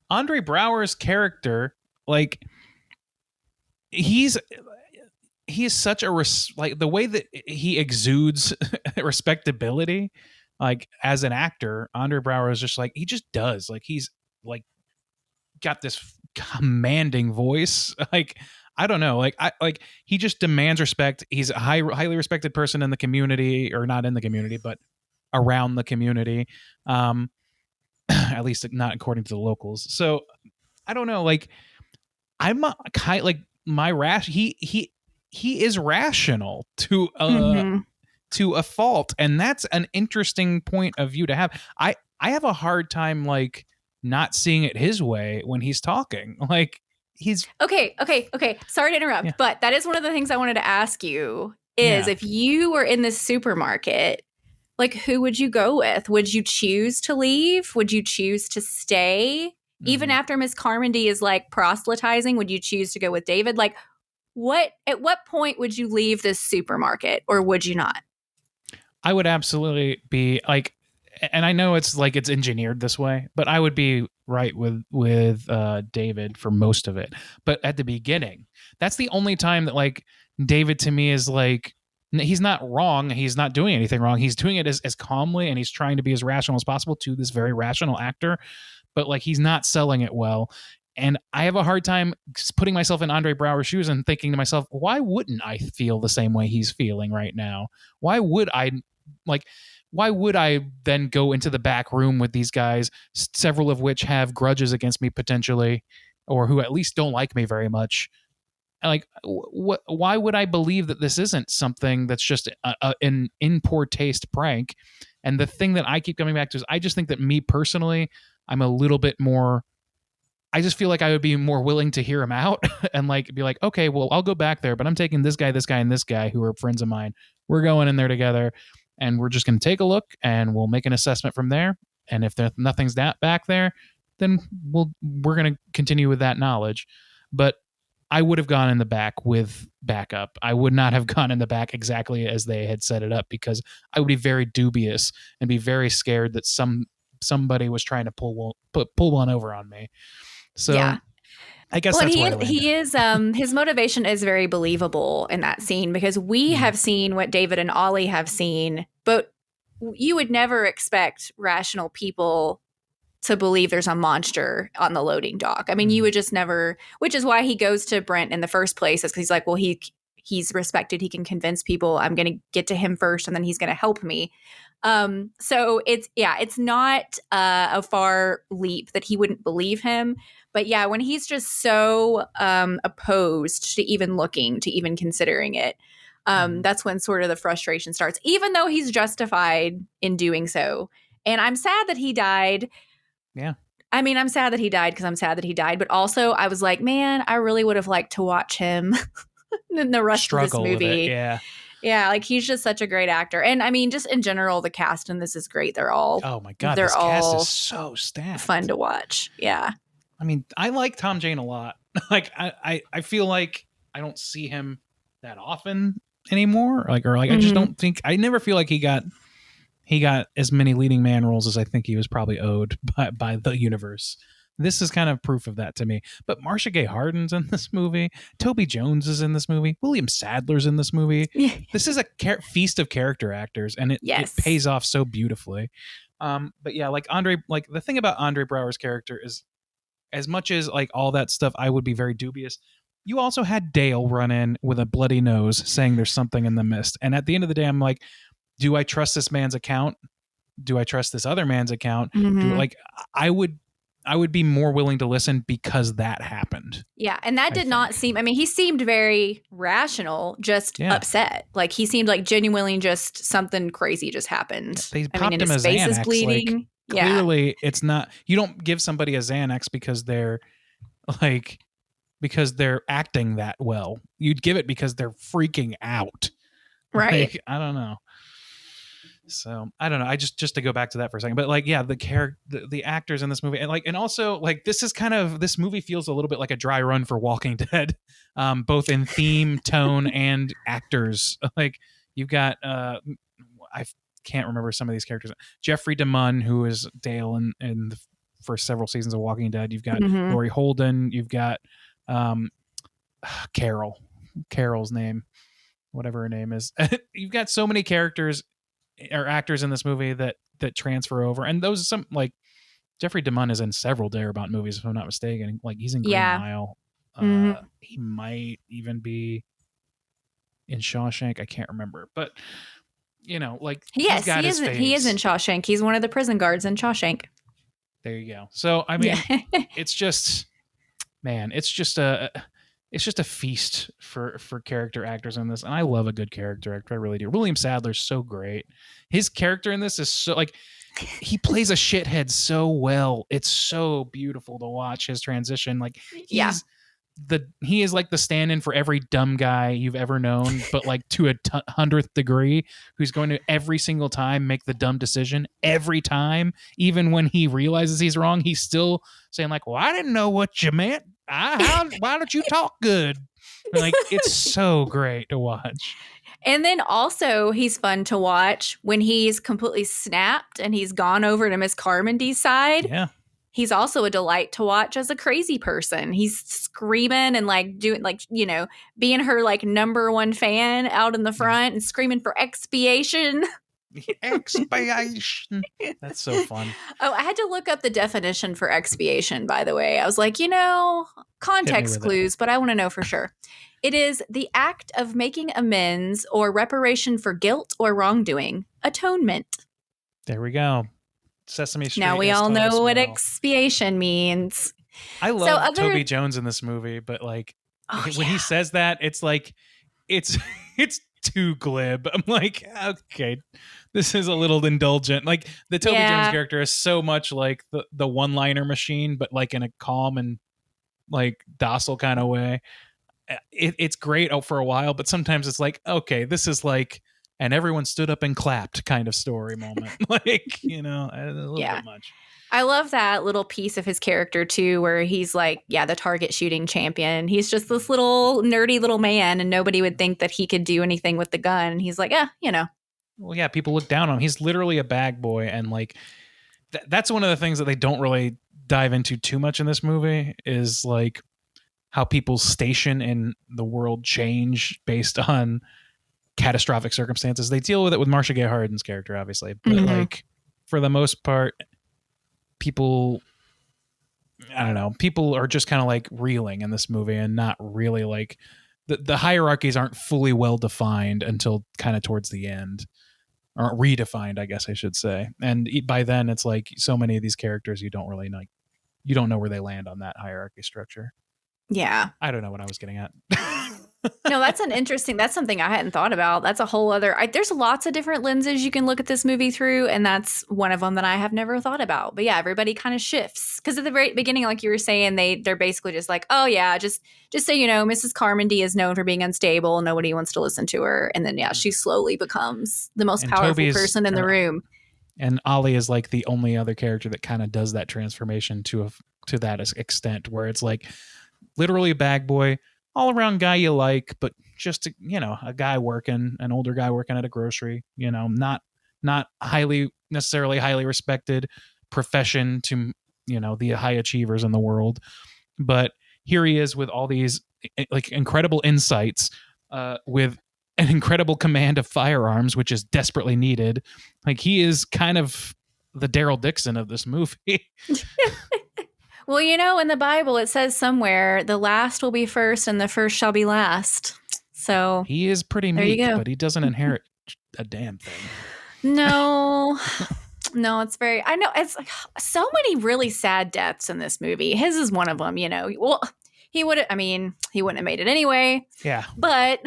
Andre Braugher's character, like he is such a like the way that he exudes respectability, like as an actor, Andre Braugher is just like, he just does, like he's like got this commanding voice, like I don't know, like he just demands respect. He's a highly respected person in the community, or not in the community, but around the community. At least not according to the locals. So I don't know. Like I'm kind like my he is rational to a fault, and that's an interesting point of view to have. I have a hard time like not seeing it his way when he's talking. Like he's okay. Sorry to interrupt, but that is one of the things I wanted to ask you is if you were in this supermarket, like, who would you go with? Would you choose to leave? Would you choose to stay? Even after Miss Carmody is like proselytizing, would you choose to go with David? Like, at what point would you leave this supermarket, or would you not? I would absolutely be like, and I know it's like it's engineered this way, but I would be right with David for most of it. But at the beginning, that's the only time that like David to me is like, he's not wrong. He's not doing anything wrong. He's doing it as calmly, and he's trying to be as rational as possible to this very rational actor. But like, he's not selling it well. And I have a hard time putting myself in Andre Braugher's shoes and thinking to myself, why wouldn't I feel the same way he's feeling right now? Why would I then go into the back room with these guys, several of which have grudges against me potentially, or who at least don't like me very much? Like, why would I believe that this isn't something that's just an in poor taste prank? And the thing that I keep coming back to is I just think that me personally, I'm a little bit more, I just feel like I would be more willing to hear him out and like be like, okay, well, I'll go back there, but I'm taking this guy, and this guy who are friends of mine. We're going in there together, and we're just going to take a look, and we'll make an assessment from there. And if nothing's back there, then we're going to continue with that knowledge. But I would have gone in the back with backup. I would not have gone in the back exactly as they had set it up, because I would be very dubious and be very scared that somebody was trying to pull one over on me. So yeah. I guess that's why he is his motivation is very believable in that scene, because we have seen what David and Ollie have seen, but you would never expect rational people to believe there's a monster on the loading dock. I mean, you would just never, which is why he goes to Brent in the first place, is because he's like, well, he's respected. He can convince people. I'm going to get to him first, and then he's going to help me. So it's not a far leap that he wouldn't believe him. But yeah, when he's just so opposed to even looking, to even considering it, that's when sort of the frustration starts, even though he's justified in doing so. And I'm sad that he died. Yeah. I mean, I'm sad that he died because I'm sad that he died. But also, I was like, man, I really would have liked to watch him in the rest Struggle of this movie. with it. Yeah. Yeah, like he's just such a great actor. And I mean, just in general, the cast in this is great. They're all, oh my God, they're this cast all is so stacked. fun to watch. Yeah. I mean, I like Tom Jane a lot. Like, I feel like I don't see him that often anymore. I just don't think, I never feel like he got as many leading man roles as I think he was probably owed by the universe. This is kind of proof of that to me. But Marcia Gay Harden's in this movie. Toby Jones is in this movie. William Sadler's in this movie. This is a feast of character actors, and it pays off so beautifully. But yeah, like Andre, like the thing about Andre Braugher's character is, as much as like all that stuff, I would be very dubious. You also had Dale run in with a bloody nose saying there's something in the mist. And at the end of the day, I'm like, do I trust this man's account? Do I trust this other man's account? I would be more willing to listen because that happened. Yeah. And that did not seem, I mean, he seemed very rational, just upset. Like he seemed like genuinely just something crazy just happened. They popped him a Xanax. Is bleeding. Like, clearly it's not, you don't give somebody a Xanax because they're acting that well. You'd give it because they're freaking out. Right. Like, I don't know. So I don't know. I just to go back to that for a second, but like, yeah, the actors in this movie, and also like this movie feels a little bit like a dry run for Walking Dead, both in theme, tone, and actors. Like you've got I can't remember some of these characters. Jeffrey DeMunn, who is Dale in the first several seasons of Walking Dead. You've got Laurie Holden. You've got Carol's name, whatever her name is. You've got so many characters or actors in this movie that transfer over, and those are some, like Jeffrey DeMunn is in several Darabont movies, if I'm not mistaken. Like he's in Green Mile. He might even be in Shawshank. I can't remember, but you know, like he is in Shawshank. He's one of the prison guards in Shawshank. There you go. So I mean, it's just, man, it's just a feast for character actors in this, and I love a good character actor. I really do. William Sadler's so great. His character in this is so, like, he plays a shithead so well. It's so beautiful to watch his transition. Like he is like the stand-in for every dumb guy you've ever known, but like to a 100th degree, who's going to every single time make the dumb decision every time, even when he realizes he's wrong. He's still saying like, well, I didn't know what you meant. Why don't you talk good? Like, it's so great to watch. And then also he's fun to watch when he's completely snapped and he's gone over to Miss Carmondy's side. Yeah. He's also a delight to watch as a crazy person. He's screaming and like doing, like, you know, being her like number one fan out in the front and screaming for expiation. Expiation. That's so fun. Oh, I had to look up the definition for expiation, by the way. I was like, you know, context clues, but I want to know for sure. It is the act of making amends or reparation for guilt or wrongdoing. Atonement. There we go. Sesame Street. Now we all know what expiation means. I love Toby Jones in this movie, but like when he says that, it's like it's too glib. I'm like, okay, this is a little indulgent. Like the Toby Jones character is so much like the one-liner machine, but like in a calm and like docile kind of way. It's great for a while, but sometimes it's like, okay, this is like, and everyone stood up and clapped kind of story moment. Like, you know, a little bit much. I love that little piece of his character too, where he's like, the target shooting champion. He's just this little nerdy little man, and nobody would think that he could do anything with the gun. And he's like, you know. Well, yeah, people look down on him. He's literally a bag boy. And like, that's one of the things that they don't really dive into too much in this movie, is like how people's station in the world change based on catastrophic circumstances. They deal with it with Marcia Gay Harden's character, obviously, but like for the most part, people, I don't know, people are just kind of like reeling in this movie and not really like the hierarchies aren't fully well defined until kind of towards the end, or redefined, I guess I should say. And by then it's like so many of these characters you don't really know, you don't know where they land on that hierarchy structure. Yeah. I don't know what I was getting at. No, that's something I hadn't thought about. That's a whole other, there's lots of different lenses you can look at this movie through. And that's one of them that I have never thought about. But yeah, everybody kind of shifts. Because at the very beginning, like you were saying, they're basically just like, oh yeah, just so you know, Mrs. Carmody is known for being unstable. Nobody wants to listen to her. And then, yeah, she slowly becomes the most powerful person in the room. And Ollie is like the only other character that kind of does that transformation to that extent, where it's like literally a bag boy, all around guy you like, but just, you know, a guy working, an older guy working at a grocery, you know, not necessarily highly respected profession to, you know, the high achievers in the world. But here he is with all these like incredible insights, with an incredible command of firearms, which is desperately needed. Like he is kind of the Daryl Dixon of this movie. Well, you know, in the Bible, it says somewhere, the last will be first and the first shall be last. So he is pretty meek, but he doesn't inherit a damn thing. No, it's very, I know it's like so many really sad deaths in this movie. His is one of them, you know. Well, he wouldn't have made it anyway. Yeah. But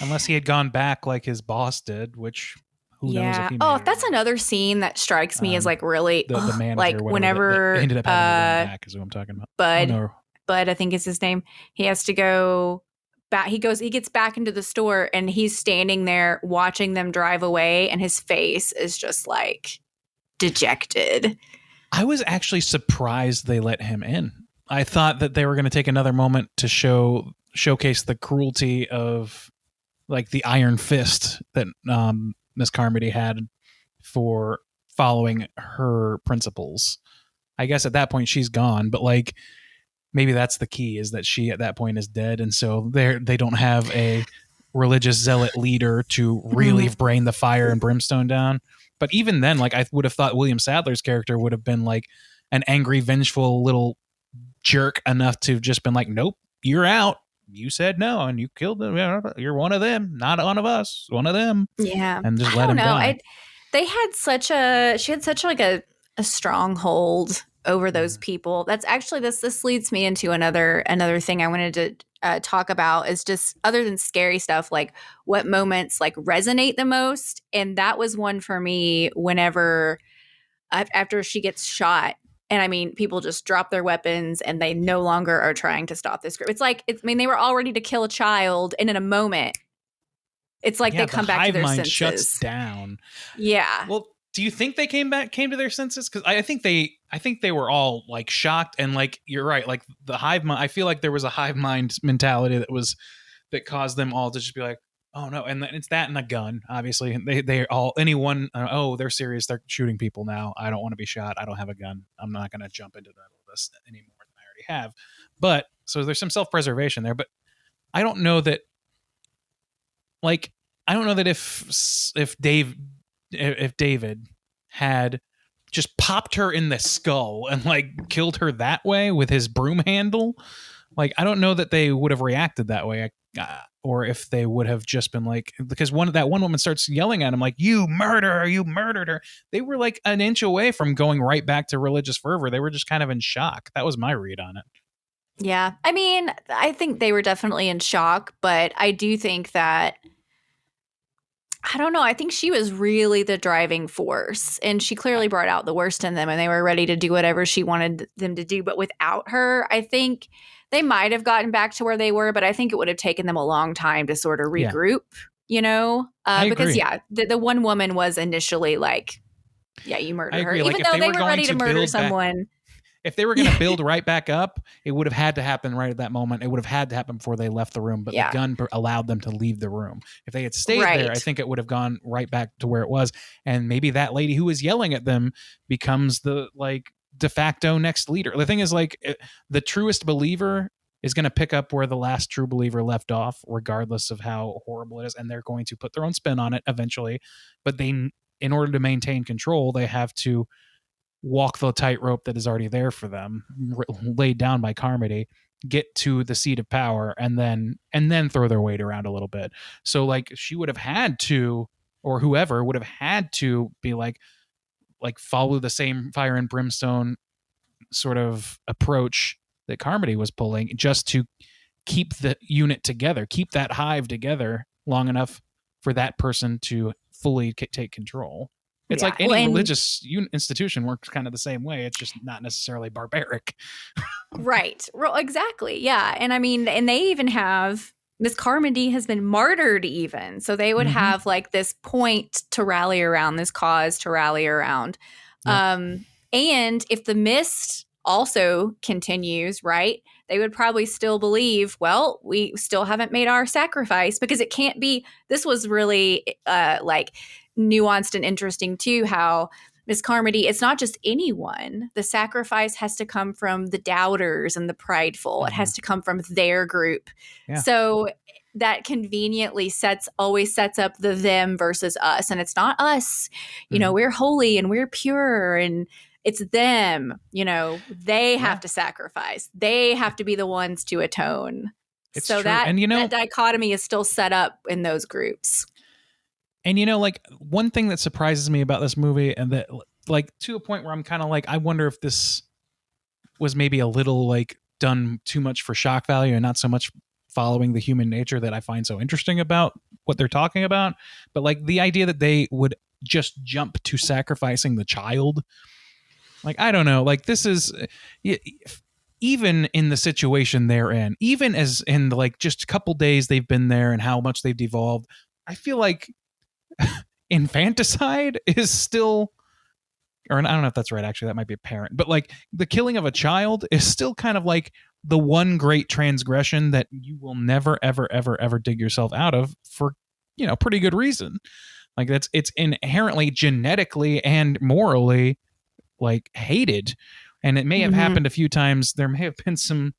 unless he had gone back like his boss did, which who knows if he made it. That's another scene that strikes me as like really the manager, like whenever that ended up having to go back is who I'm talking about. Bud, I think is his name. He has to go back. He gets back into the store and he's standing there watching them drive away, and his face is just like dejected. I was actually surprised they let him in. I thought that they were going to take another moment to showcase the cruelty of like the iron fist that Miss Carmody had for following her principles. I guess at that point she's gone, but like maybe that's the key, is that she at that point is dead, and so they don't have a religious zealot leader to really brain the fire and brimstone down. But even then, like I would have thought William Sadler's character would have been like an angry, vengeful little jerk enough to just been like, nope, you're out. You said no, and you killed them. You're one of them, not one of us. One of them. Yeah, and just let him die. She had such like a stronghold over those people. That's actually this leads me into another thing I wanted to talk about, is just other than scary stuff, like what moments like resonate the most. And that was one for me whenever after she gets shot. And I mean, people just drop their weapons and they no longer are trying to stop this group. It's like, they were all ready to kill a child, and in a moment, it's like they come back to their senses. Shuts down. Yeah. Well, do you think they came to their senses? Because I think they were all like shocked, and like you're right, like the hive mind. I feel like there was a hive mind mentality that caused them all to just be like, oh no, and it's that and a gun. Obviously, they all anyone. Oh, they're serious. They're shooting people now. I don't want to be shot. I don't have a gun. I'm not going to jump into this anymore than I already have. But so there's some self-preservation there. But I don't know that. Like, I don't know that if David had just popped her in the skull and like killed her that way with his broom handle, like I don't know that they would have reacted that way. Or if they would have just been like, because one woman starts yelling at him like, you murdered her. They were like an inch away from going right back to religious fervor. They were just kind of in shock. That was my read on it. Yeah. I mean, I think they were definitely in shock, but I do think that, I don't know, I think she was really the driving force, and she clearly brought out the worst in them, and they were ready to do whatever she wanted them to do. But without her, I think they might have gotten back to where they were, but I think it would have taken them a long time to sort of regroup, you know? Because, the one woman was initially like, yeah, you murdered her. Even though they were ready to murder someone. If they were going to build right back up, it would have had to happen right at that moment. It would have had to happen before they left the room, but the gun allowed them to leave the room. If they had stayed there, I think it would have gone right back to where it was. And maybe that lady who was yelling at them becomes the like de facto next leader. The thing is, like, the truest believer is going to pick up where the last true believer left off, regardless of how horrible it is, and they're going to put their own spin on it eventually. But they, in order to maintain control, they have to walk the tightrope that is already there for them, laid down by Carmody, get to the seat of power, and then throw their weight around a little bit. So like she would have had to, or whoever would have had to be like follow the same fire and brimstone sort of approach that Carmody was pulling, just to keep the unit together, keep that hive together long enough for that person to fully take control. It's like any religious institution works kind of the same way. It's just not necessarily barbaric. Right. Well, exactly. Yeah. And I mean, and they even have, Miss Carmody has been martyred even. So they would have like this point to rally around, this cause to rally around. Yep. And if the mist also continues, right, they would probably still believe, well, we still haven't made our sacrifice, because it can't be. This was really like nuanced and interesting too, how Miss Carmody, it's not just anyone. The sacrifice has to come from the doubters and the prideful. It has to come from their group. Yeah. So that conveniently always sets up the them versus us. And it's not us. You know, we're holy and we're pure, and it's them. You know, they have to sacrifice. They have to be the ones to atone. It's so true. that, and, that dichotomy is still set up in those groups. And, like one thing that surprises me about this movie, and that like to a point where I'm kind of like, I wonder if this was maybe a little like done too much for shock value and not so much following the human nature that I find so interesting about what they're talking about. But like the idea that they would just jump to sacrificing the child. Like, I don't know, like this is even in the situation they're in, even as in like just a couple days they've been there and how much they've devolved. I feel like infanticide is still, or I don't know if that's right, actually that might be apparent, but like the killing of a child is still kind of like the one great transgression that you will never ever dig yourself out of for pretty good reason. Like it's inherently genetically and morally like hated, and it may have happened a few times. There may have been some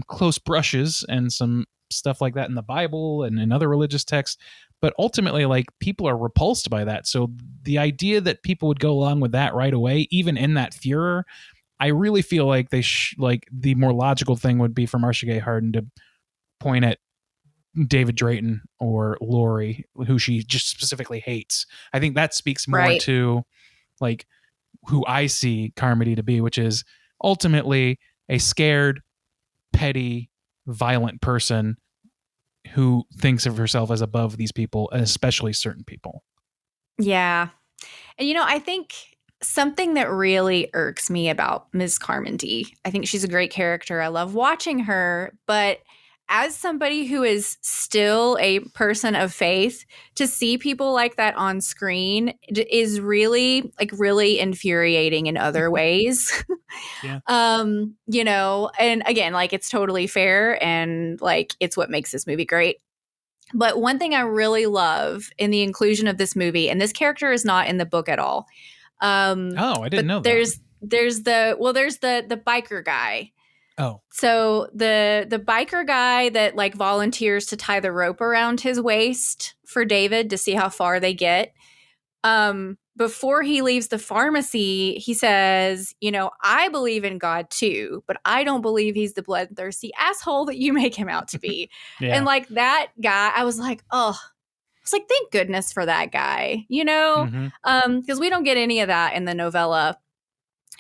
close brushes and some stuff like that in the Bible and in other religious texts. But ultimately, like, people are repulsed by that. So the idea that people would go along with that right away, even in that furor, I really feel like like the more logical thing would be for Marcia Gay Harden to point at David Drayton or Laurie, who she just specifically hates. I think that speaks more to like who I see Carmody to be, which is ultimately a scared, petty, violent person who thinks of herself as above these people, and especially certain people. Yeah. And, I think something that really irks me about Ms. Carmody, I think she's a great character. I love watching her, but as somebody who is still a person of faith, to see people like that on screen is really infuriating in other ways. Yeah. And again, like, it's totally fair, and like it's what makes this movie great. But one thing I really love in the inclusion of this movie, and this character is not in the book at all. I didn't know that. There's the biker guy. Oh. So the biker guy that like volunteers to tie the rope around his waist for David to see how far they get. Before he leaves the pharmacy, he says, I believe in God too, but I don't believe he's the bloodthirsty asshole that you make him out to be. Yeah. And like that guy, I was like, thank goodness for that guy, because we don't get any of that in the novella.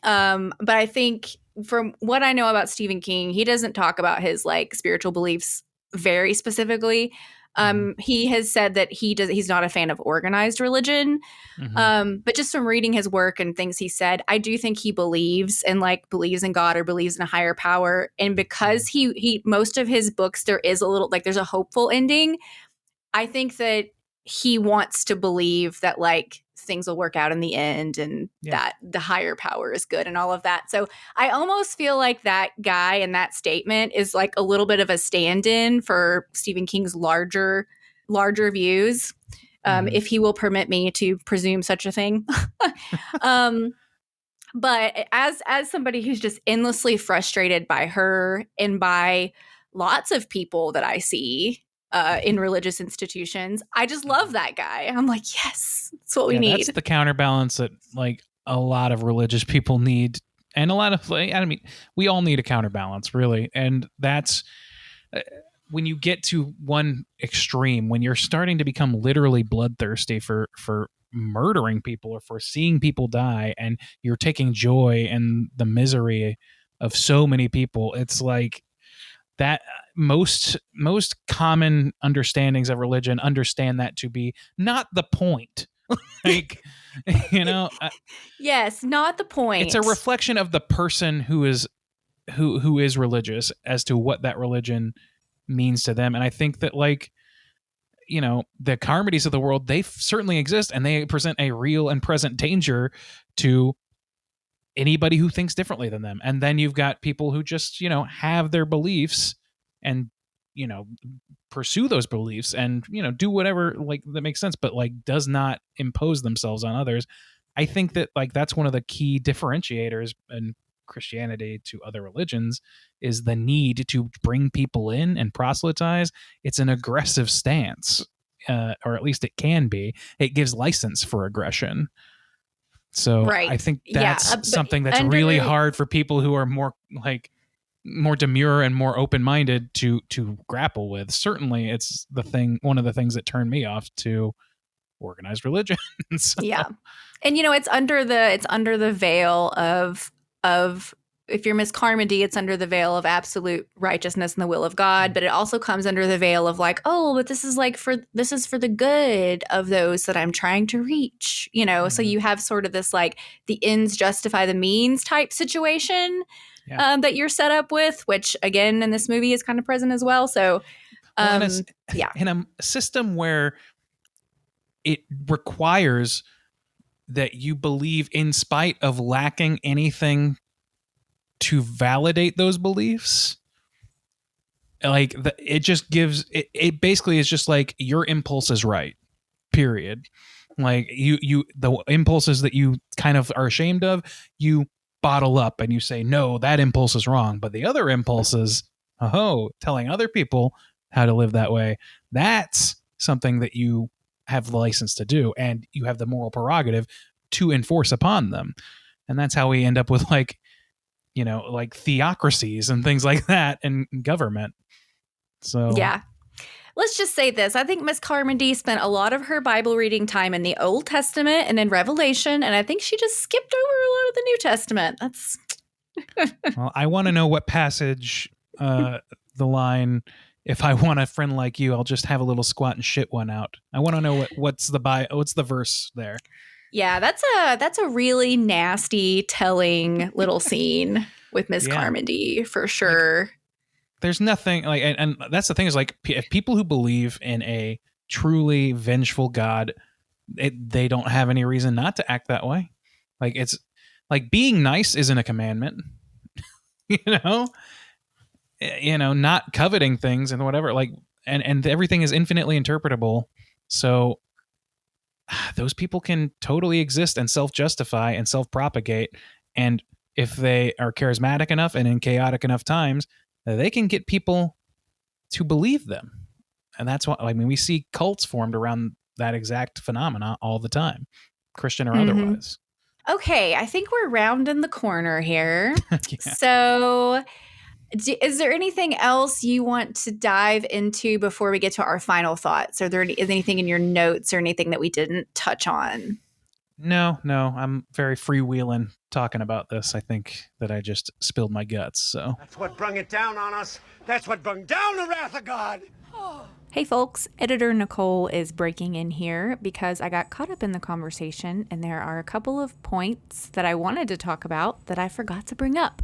But I think from what I know about Stephen King, he doesn't talk about his like spiritual beliefs very specifically. He has said that he's not a fan of organized religion. But just from reading his work and things he said, I do think he believes in God or believes in a higher power. And because he most of his books, there is a little like there's a hopeful ending. I think that he wants to believe that like things will work out in the end, and that the higher power is good and all of that. So I almost feel like that guy and that statement is like a little bit of a stand-in for Stephen King's larger views, if he will permit me to presume such a thing. But as somebody who's just endlessly frustrated by her and by lots of people that I see in religious institutions, I just love that guy. I'm like, yes, that's what we need. That's the counterbalance that like a lot of religious people need, and a lot of I mean, we all need a counterbalance, really, and that's when you get to one extreme, when you're starting to become literally bloodthirsty for murdering people or for seeing people die, and you're taking joy in the misery of so many people. It's like that most common understandings of religion understand that to be not the point. Like, you know, yes, not the point. it's a reflection of the person who is religious as to what that religion means to them. And I think that, like, you know, the Carmodies of the world, they certainly exist, and they present a real and present danger to anybody who thinks differently than them. And then you've got people who just, you know, have their beliefs and, you know, pursue those beliefs and, you know, do whatever like that makes sense, but like does not impose themselves on others. I think that like that's one of the key differentiators in Christianity to other religions is the need to bring people in and proselytize. It's an aggressive stance, or at least it can be. It gives license for aggression. So Right. I think that's something that's really hard for people who are more demure and more open-minded to grapple with. Certainly it's one of the things that turned me off to organized religion. So. Yeah. And you know, it's under the veil of if you're Miss Carmody, it's under the veil of absolute righteousness and the will of God, but it also comes under the veil of like, oh, but this is for the good of those that I'm trying to reach, you know? So you have sort of this like the ends justify the means type situation that you're set up with, which again in this movie is kind of present as well. So in a system where it requires that you believe in spite of lacking anything to validate those beliefs, like it just gives it basically is just like your impulse is right, period. Like you the impulses that you kind of are ashamed of, you bottle up and you say, no, that impulse is wrong. But the other impulses, telling other people how to live that way, that's something that you have the license to do, and you have the moral prerogative to enforce upon them. And that's how we end up with like, you know, like theocracies and things like that in government. So yeah. Let's just say this. I think Miss Carmody spent a lot of her Bible reading time in the Old Testament and in Revelation, and I think she just skipped over a lot of the New Testament. That's well, I want to know what passage the line, if I want a friend like you, I'll just have a little squat and shit one out. I want to know what's the verse there. Yeah, that's a really nasty, telling little scene with Miss Carmody for sure. Like, there's nothing like, and that's the thing is like, if people who believe in a truly vengeful God, they don't have any reason not to act that way. Like it's like being nice isn't a commandment, not coveting things and whatever. Like, and everything is infinitely interpretable. So those people can totally exist and self-justify and self-propagate. And if they are charismatic enough and in chaotic enough times, they can get people to believe them. And that's why, I mean, we see cults formed around that exact phenomena all the time, Christian or otherwise. Okay, I think we're rounding the corner here. Yeah. So is there anything else you want to dive into before we get to our final thoughts? Is anything in your notes or anything that we didn't touch on? No, I'm very freewheeling talking about this. I think that I just spilled my guts. So that's what brung it down on us. That's what brung down the wrath of God. Hey folks, editor Nicole is breaking in here because I got caught up in the conversation and there are a couple of points that I wanted to talk about that I forgot to bring up.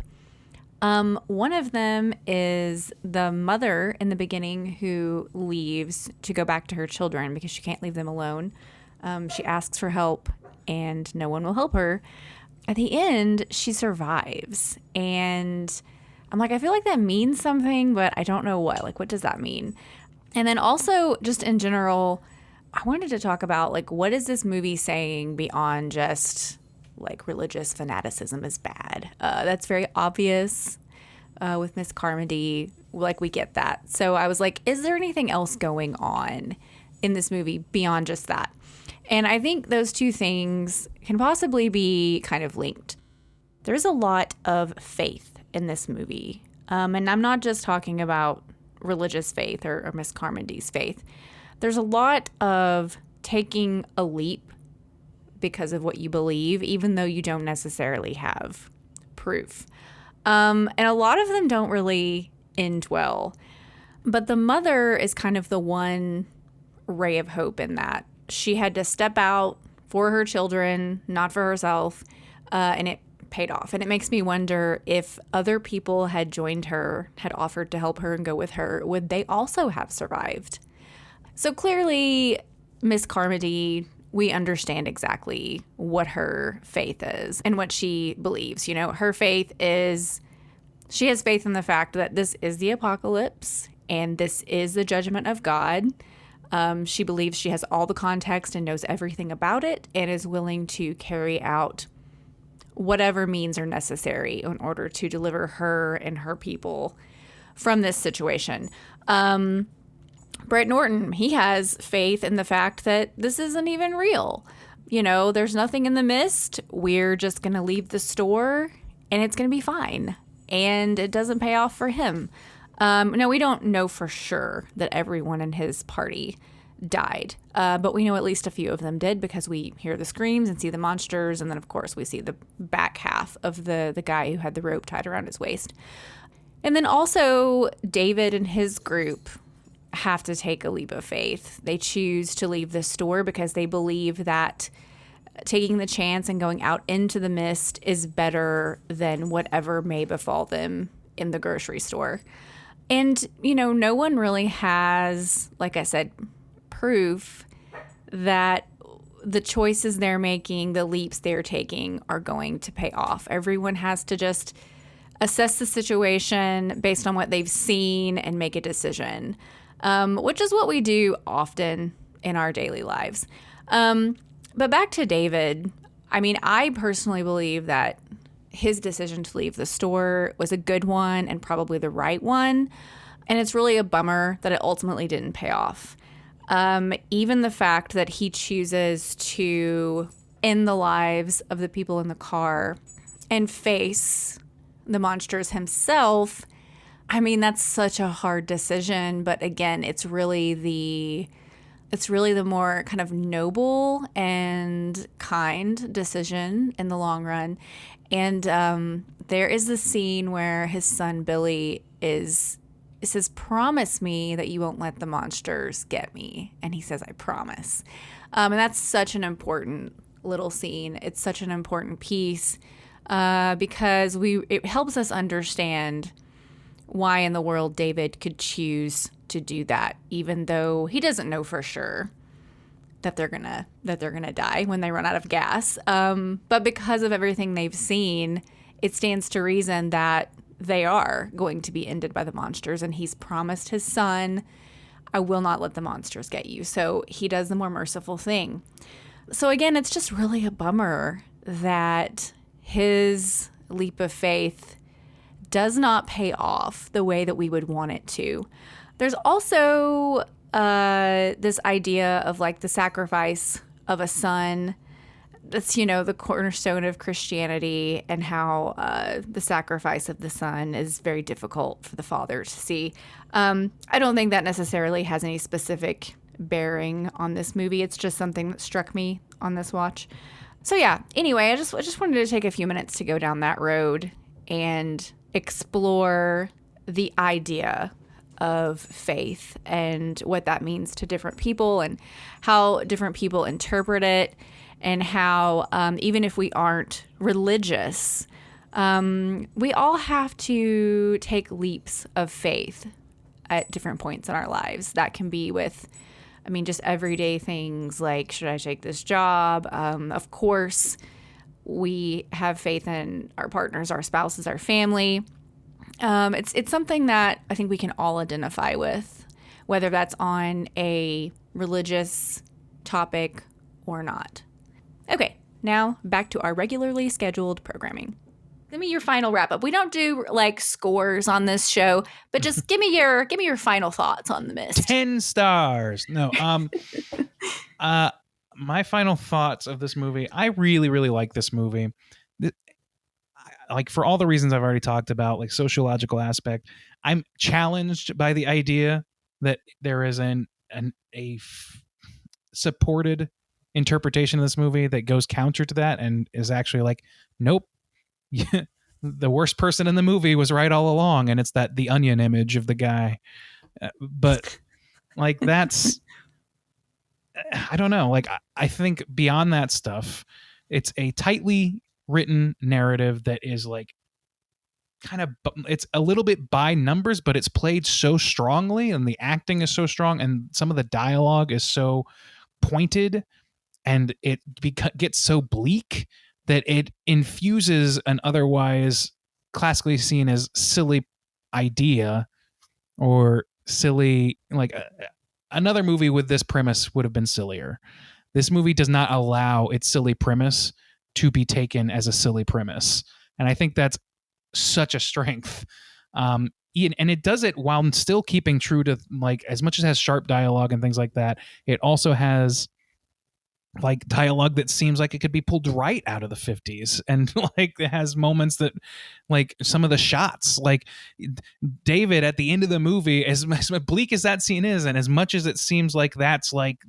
One of them is the mother in the beginning who leaves to go back to her children because she can't leave them alone. She asks for help and no one will help her. At the end, she survives. And I'm like, I feel like that means something, but I don't know what. Like, what does that mean? And then also, just in general, I wanted to talk about, like, what is this movie saying beyond just like religious fanaticism is bad. That's very obvious with Miss Carmody. Like, we get that. So I was like, is there anything else going on in this movie beyond just that? And I think those two things can possibly be kind of linked. There's a lot of faith in this movie. And I'm not just talking about religious faith or Miss Carmody's faith. There's a lot of taking a leap because of what you believe, even though you don't necessarily have proof. And a lot of them don't really end well. But the mother is kind of the one ray of hope in that. She had to step out for her children, not for herself, and it paid off. And it makes me wonder if other people had joined her, had offered to help her and go with her, would they also have survived? So clearly, Miss Carmody, we understand exactly what her faith is and what she believes. You know, her faith is, she has faith in the fact that this is the apocalypse and this is the judgment of God. She believes she has all the context and knows everything about it and is willing to carry out whatever means are necessary in order to deliver her and her people from this situation. Brett Norton, he has faith in the fact that this isn't even real. You know, there's nothing in the mist. We're just going to leave the store and it's going to be fine. And it doesn't pay off for him. No, we don't know for sure that everyone in his party died. But we know at least a few of them did because we hear the screams and see the monsters. And then, of course, we see the back half of the guy who had the rope tied around his waist. And then also David and his group have to take a leap of faith. They choose to leave the store because they believe that taking the chance and going out into the mist is better than whatever may befall them in the grocery store. And, you know, no one really has, like I said, proof that the choices they're making, the leaps they're taking are going to pay off. Everyone has to just assess the situation based on what they've seen and make a decision, which is what we do often in our daily lives. But back to David, I mean, I personally believe that his decision to leave the store was a good one and probably the right one. And it's really a bummer that it ultimately didn't pay off. Even the fact that he chooses to end the lives of the people in the car and face the monsters himself, I mean, that's such a hard decision. But again, it's really the more kind of noble and kind decision in the long run. And there is the scene where his son Billy says, "Promise me that you won't let the monsters get me." And he says, "I promise." And that's such an important little scene. It's such an important piece because it helps us understand why in the world David could choose to do that, even though he doesn't know for sure that they're gonna die when they run out of gas. But because of everything they've seen, it stands to reason that they are going to be ended by the monsters. And he's promised his son, "I will not let the monsters get you." So he does the more merciful thing. So again, it's just really a bummer that his leap of faith does not pay off the way that we would want it to. There's also this idea of like the sacrifice of a son. That's, you know, the cornerstone of Christianity, and how the sacrifice of the son is very difficult for the father to see. I don't think that necessarily has any specific bearing on this movie. It's just something that struck me on this watch. So yeah, anyway, I just wanted to take a few minutes to go down that road and explore the idea of faith and what that means to different people and how different people interpret it, and how even if we aren't religious, we all have to take leaps of faith at different points in our lives. That can be with, I mean, just everyday things like, should I take this job? Of course, we have faith in our partners, our spouses, our family. It's something that I think we can all identify with, whether that's on a religious topic or not. Okay, Now, back to our regularly scheduled programming. Give me your final wrap up. We don't do like scores on this show, but just give me your final thoughts on The Mist. 10 stars. No, my final thoughts of this movie. I really, really like this movie. Like for all the reasons I've already talked about, like sociological aspect, I'm challenged by the idea that there is supported interpretation of this movie that goes counter to that and is actually like, nope, the worst person in the movie was right all along, and it's that the Onion image of the guy. But like that's, I don't know. Like I think beyond that stuff, it's a tightly written narrative that is like it's a little bit by numbers, but it's played so strongly, and the acting is so strong, and some of the dialogue is so pointed, and it gets so bleak that it infuses an otherwise classically seen as silly idea or silly, like another movie with this premise would have been sillier. This movie does not allow its silly premise to be taken as a silly premise. And I think that's such a strength. And it does it while still keeping true to, like, as much as it has sharp dialogue and things like that, it also has like dialogue that seems like it could be pulled right out of the 50s, and like it has moments that, like, some of the shots, like David at the end of the movie, as bleak as that scene is, and as much as it seems like that's like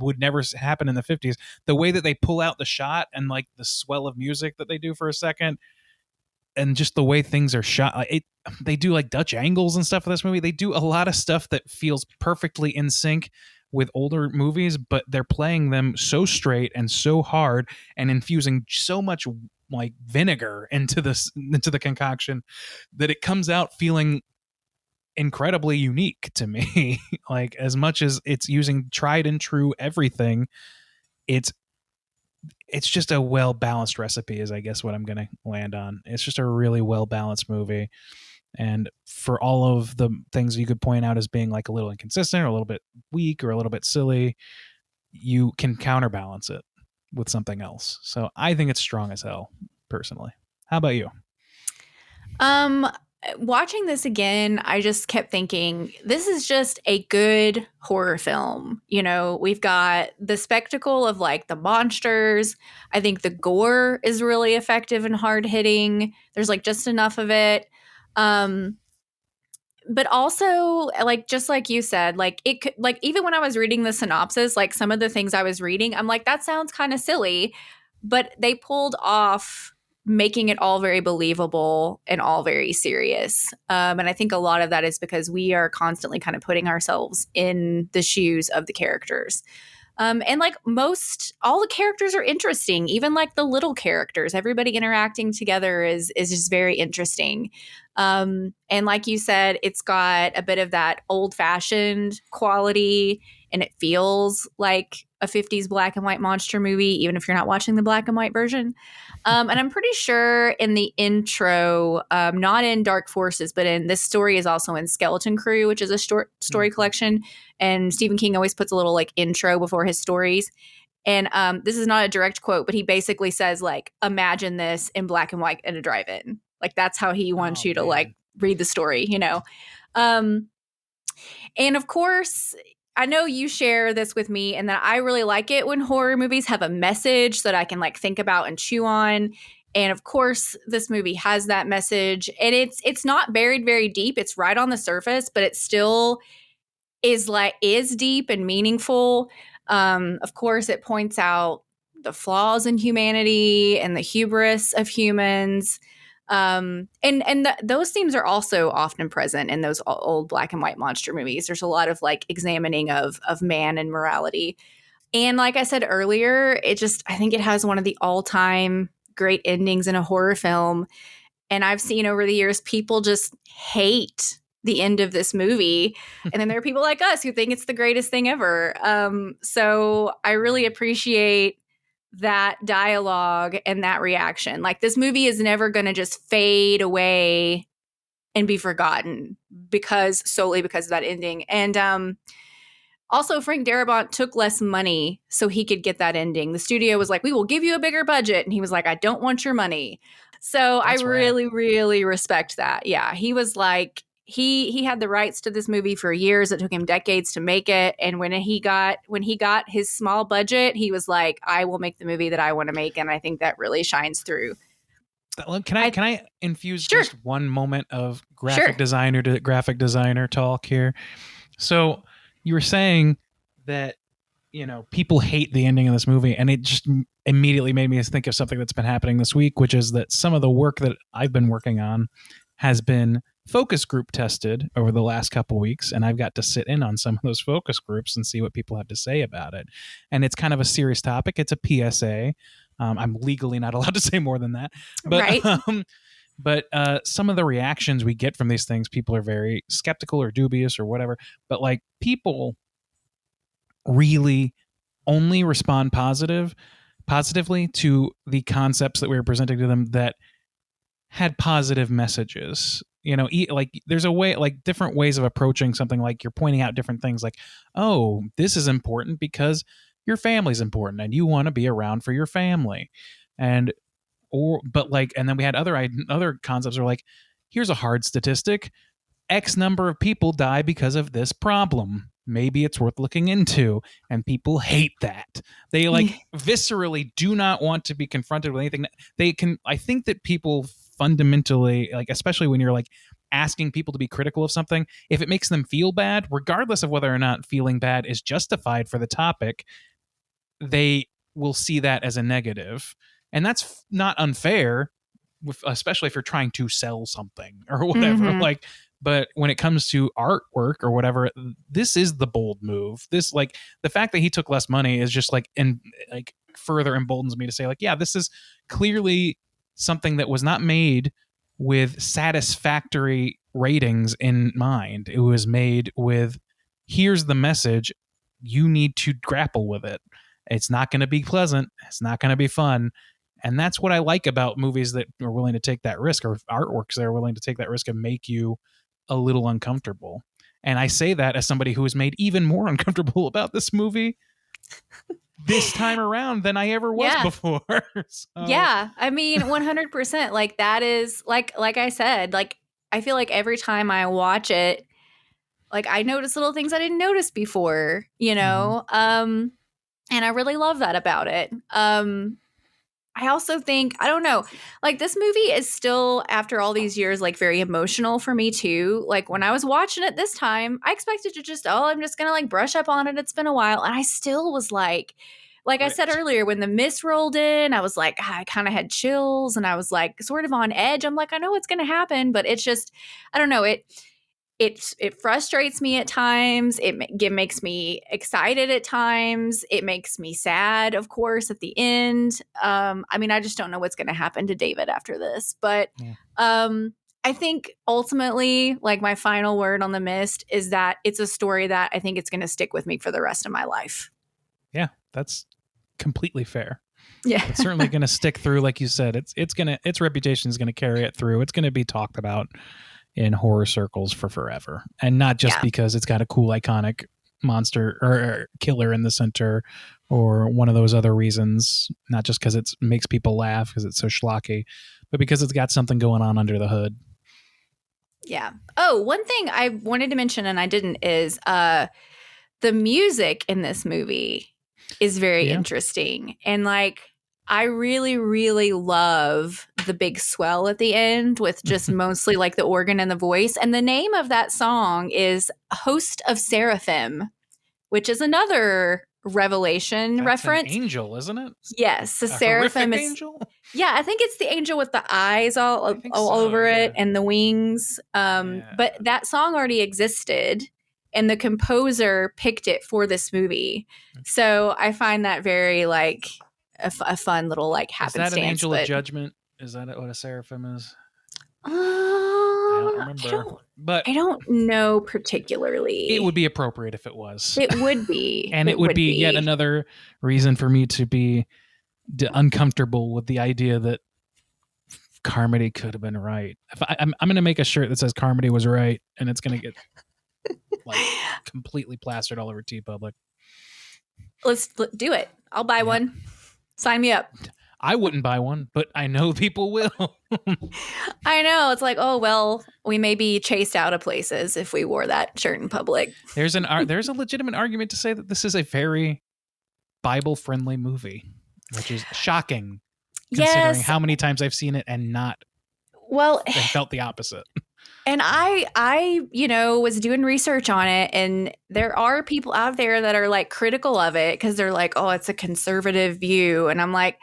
would never happen in the 50s, the way that they pull out the shot and like the swell of music that they do for a second, and just the way things are shot, they do like Dutch angles and stuff for this movie. They do a lot of stuff that feels perfectly in sync with older movies, but they're playing them so straight and so hard and infusing so much like vinegar into the concoction that it comes out feeling incredibly unique to me. Like, as much as it's using tried and true everything, it's just a well-balanced recipe is I guess what I'm going to land on. It's just a really well-balanced movie. And for all of the things you could point out as being like a little inconsistent or a little bit weak or a little bit silly, you can counterbalance it with something else. So I think it's strong as hell, personally. How about you? Watching this again, I just kept thinking, this is just a good horror film. You know, we've got the spectacle of like the monsters. I think the gore is really effective and hard hitting. There's like just enough of it. But also, like, just like you said, like it could, like, even when I was reading the synopsis, like some of the things I was reading, I'm like, that sounds kind of silly, but they pulled off making it all very believable and all very serious. And I think a lot of that is because we are constantly kind of putting ourselves in the shoes of the characters. And like all the characters are interesting, even like the little characters, everybody interacting together is just very interesting. And like you said, it's got a bit of that old fashioned quality, and it feels like a 50s black and white monster movie, even if you're not watching the black and white version. And I'm pretty sure in the intro, not in Dark Forces, but in this story is also in Skeleton Crew, which is a short story collection. And Stephen King always puts a little like intro before his stories. And this is not a direct quote, but he basically says like, imagine this in black and white in a drive-in. Like that's how he wants you to like read the story, you know? And of course, I know you share this with me, and that I really like it when horror movies have a message that I can like think about and chew on. And of course, this movie has that message, and it's not buried very deep. It's right on the surface, but it still is deep and meaningful. Of course, it points out the flaws in humanity and the hubris of humans. Those themes are also often present in those old black and white monster movies. There's a lot of like examining of man and morality. And like I said earlier, I think it has one of the all-time great endings in a horror film. And I've seen over the years, people just hate the end of this movie. And then there are people like us who think it's the greatest thing ever. So I really appreciate that dialogue and that reaction. Like, this movie is never going to just fade away and be forgotten solely because of that ending. And Also, Frank Darabont took less money so he could get that ending. The studio was like, we will give you a bigger budget. And he was like, I don't want your money. So That's I rad. really, really respect that. Yeah. He was like, he had the rights to this movie for years. It took him decades to make it. And when he got his small budget, he was like, I will make the movie that I want to make. And I think that really shines through. Can I infuse Sure. just one moment of graphic Sure. designer to graphic designer talk here? So you were saying that, people hate the ending of this movie, and it just immediately made me think of something that's been happening this week, which is that some of the work that I've been working on has been focus group tested over the last couple weeks, and I've got to sit in on some of those focus groups and see what people have to say about it. And it's kind of a serious topic. It's a PSA. I'm legally not allowed to say more than that, but Right. But some of the reactions we get from these things, people are very skeptical or dubious or whatever. But like, people really only respond positively to the concepts that we were presenting to them that had positive messages. Like, there's a way, like, different ways of approaching something. Like, you're pointing out different things, like, oh, this is important because your family's important and you want to be around for your family. And then we had other concepts are like, here's a hard statistic: X number of people die because of this problem. Maybe it's worth looking into. And people hate that. They viscerally do not want to be confronted with anything. I think that people fundamentally, like, especially when you're like asking people to be critical of something, if it makes them feel bad, regardless of whether or not feeling bad is justified for the topic, they will see that as a negative. And that's not unfair, especially if you're trying to sell something or whatever. Mhm. But when it comes to artwork or whatever, this is the bold move. This, like, the fact that he took less money is just further emboldens me to say, like, yeah, this is clearly something that was not made with satisfactory ratings in mind. It was made with, here's the message, you need to grapple with it. It's not going to be pleasant. It's not going to be fun. And that's what I like about movies that are willing to take that risk, or artworks that are willing to take that risk and make you a little uncomfortable. And I say that as somebody who was made even more uncomfortable about this movie this time around than I ever was before. So. Yeah. I mean, 100%. Like, that is like I said, like, I feel like every time I watch it, like, I notice little things I didn't notice before, and I really love that about it. I also think, I don't know, like, this movie is still, after all these years, like, very emotional for me too. Like, when I was watching it this time, I expected to just, I'm just gonna like brush up on it. It's been a while. And I still was like I said earlier, when the mist rolled in, I was like, I kind of had chills, and I was like sort of on edge. I'm like, I know what's gonna happen, but it's just, I don't know, it frustrates me at times. It makes me excited at times. It makes me sad, of course, at the end. I mean, I just don't know what's going to happen to David after this. But I think ultimately, like, my final word on The Mist is that it's a story that I think it's going to stick with me for the rest of my life. Yeah, that's completely fair. Yeah. It's certainly going to stick through. Like you said, its reputation is going to carry it through. It's going to be talked about in horror circles for forever, and not just because it's got a cool iconic monster or killer in the center, or one of those other reasons, not just because it makes people laugh because it's so schlocky, but because it's got something going on under the hood. Yeah. Oh, one thing I wanted to mention and I didn't is the music in this movie is very interesting. And like, I really, really love the big swell at the end with just mostly like the organ and the voice. And the name of that song is Host of Seraphim, which is another Revelation reference. An angel, isn't it? Yes, the a seraphim is. Angel? Yeah, I think it's the angel with the eyes all over it and the wings. But that song already existed, and the composer picked it for this movie. So I find that very like a fun little like happenstance. Is that an angel of judgment? Is that what a seraphim is? I don't know particularly. It would be appropriate if it was. It would be. And it would be yet another reason for me to be uncomfortable with the idea that Carmody could have been right. I'm going to make a shirt that says Carmody was right, and it's going to get like completely plastered all over TeePublic. Let's do it. I'll buy one. Sign me up. I wouldn't buy one, but I know people will. I know. It's like, oh, well, we may be chased out of places if we wore that shirt in public. There's a legitimate argument to say that this is a very Bible-friendly movie, which is shocking considering how many times I've seen it and felt the opposite. And I, was doing research on it, and there are people out there that are like critical of it because they're like, oh, it's a conservative view. And I'm like,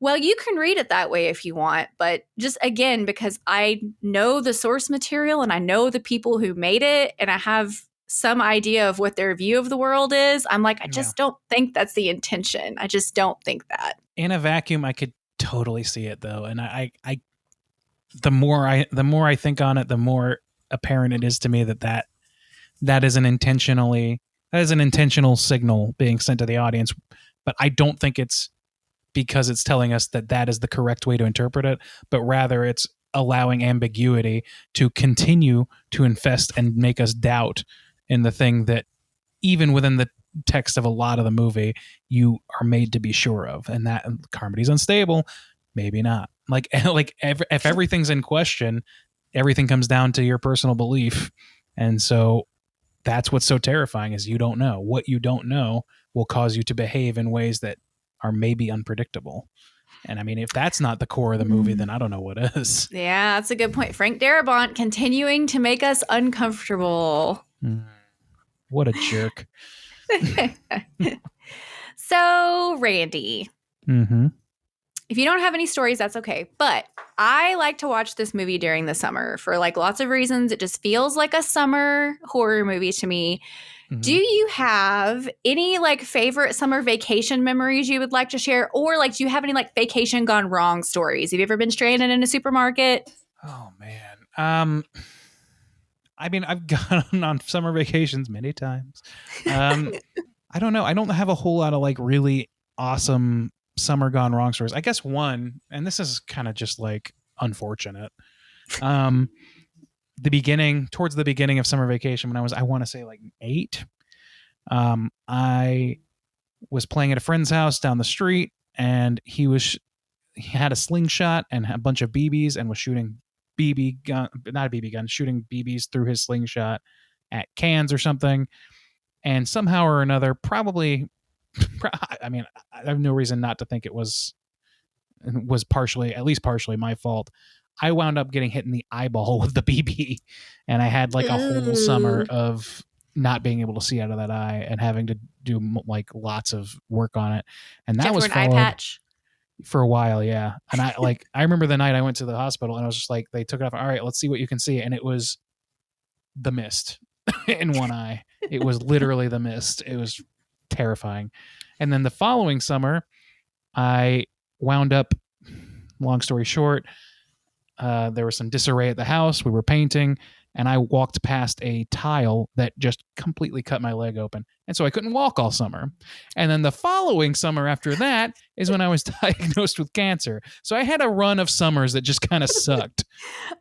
well, you can read it that way if you want. But just again, because I know the source material and I know the people who made it and I have some idea of what their view of the world is, I'm like, I just don't think that's the intention. I just don't think that. In a vacuum, I could totally see it though. And I the more I think on it, the more apparent it is to me that is an intentional signal being sent to the audience. But I don't think it's because it's telling us that is the correct way to interpret it, but rather it's allowing ambiguity to continue to infest and make us doubt in the thing that even within the text of a lot of the movie, you are made to be sure of. And that Carmody's unstable, maybe not. If everything's in question, everything comes down to your personal belief. And so that's what's so terrifying is you don't know. What you don't know will cause you to behave in ways that are maybe unpredictable. And I mean, if that's not the core of the movie, then I don't know what is. Yeah, that's a good point. Frank Darabont continuing to make us uncomfortable. What a jerk. So, Randy, if you don't have any stories, that's okay. But I like to watch this movie during the summer for like lots of reasons. It just feels like a summer horror movie to me. Do you have any like favorite summer vacation memories you would like to share? Or like, do you have any like vacation gone wrong stories? Have you ever been stranded in a supermarket? Oh man. I mean, I've gone on summer vacations many times. I don't know. I don't have a whole lot of like really awesome summer gone wrong stories. I guess one, and this is kind of just like unfortunate. Towards the beginning of summer vacation when I want to say like 8, I was playing at a friend's house down the street, and he had a slingshot and a bunch of BBs and was shooting shooting BBs through his slingshot at cans or something. And somehow or another, probably, I mean, I have no reason not to think it was at least partially my fault. I wound up getting hit in the eyeball with the BB, and I had like a whole summer of not being able to see out of that eye and having to do like lots of work on it. And that was an eye patch for a while. Yeah. And I remember the night I went to the hospital and I was just like, they took it off. All right, let's see what you can see. And it was the mist in one eye. It was literally the mist. It was terrifying. And then the following summer, I wound up, long story short, there was some disarray at the house. We were painting, and I walked past a tile that just completely cut my leg open. And so I couldn't walk all summer. And then the following summer after that is when I was diagnosed with cancer. So I had a run of summers that just kind of sucked.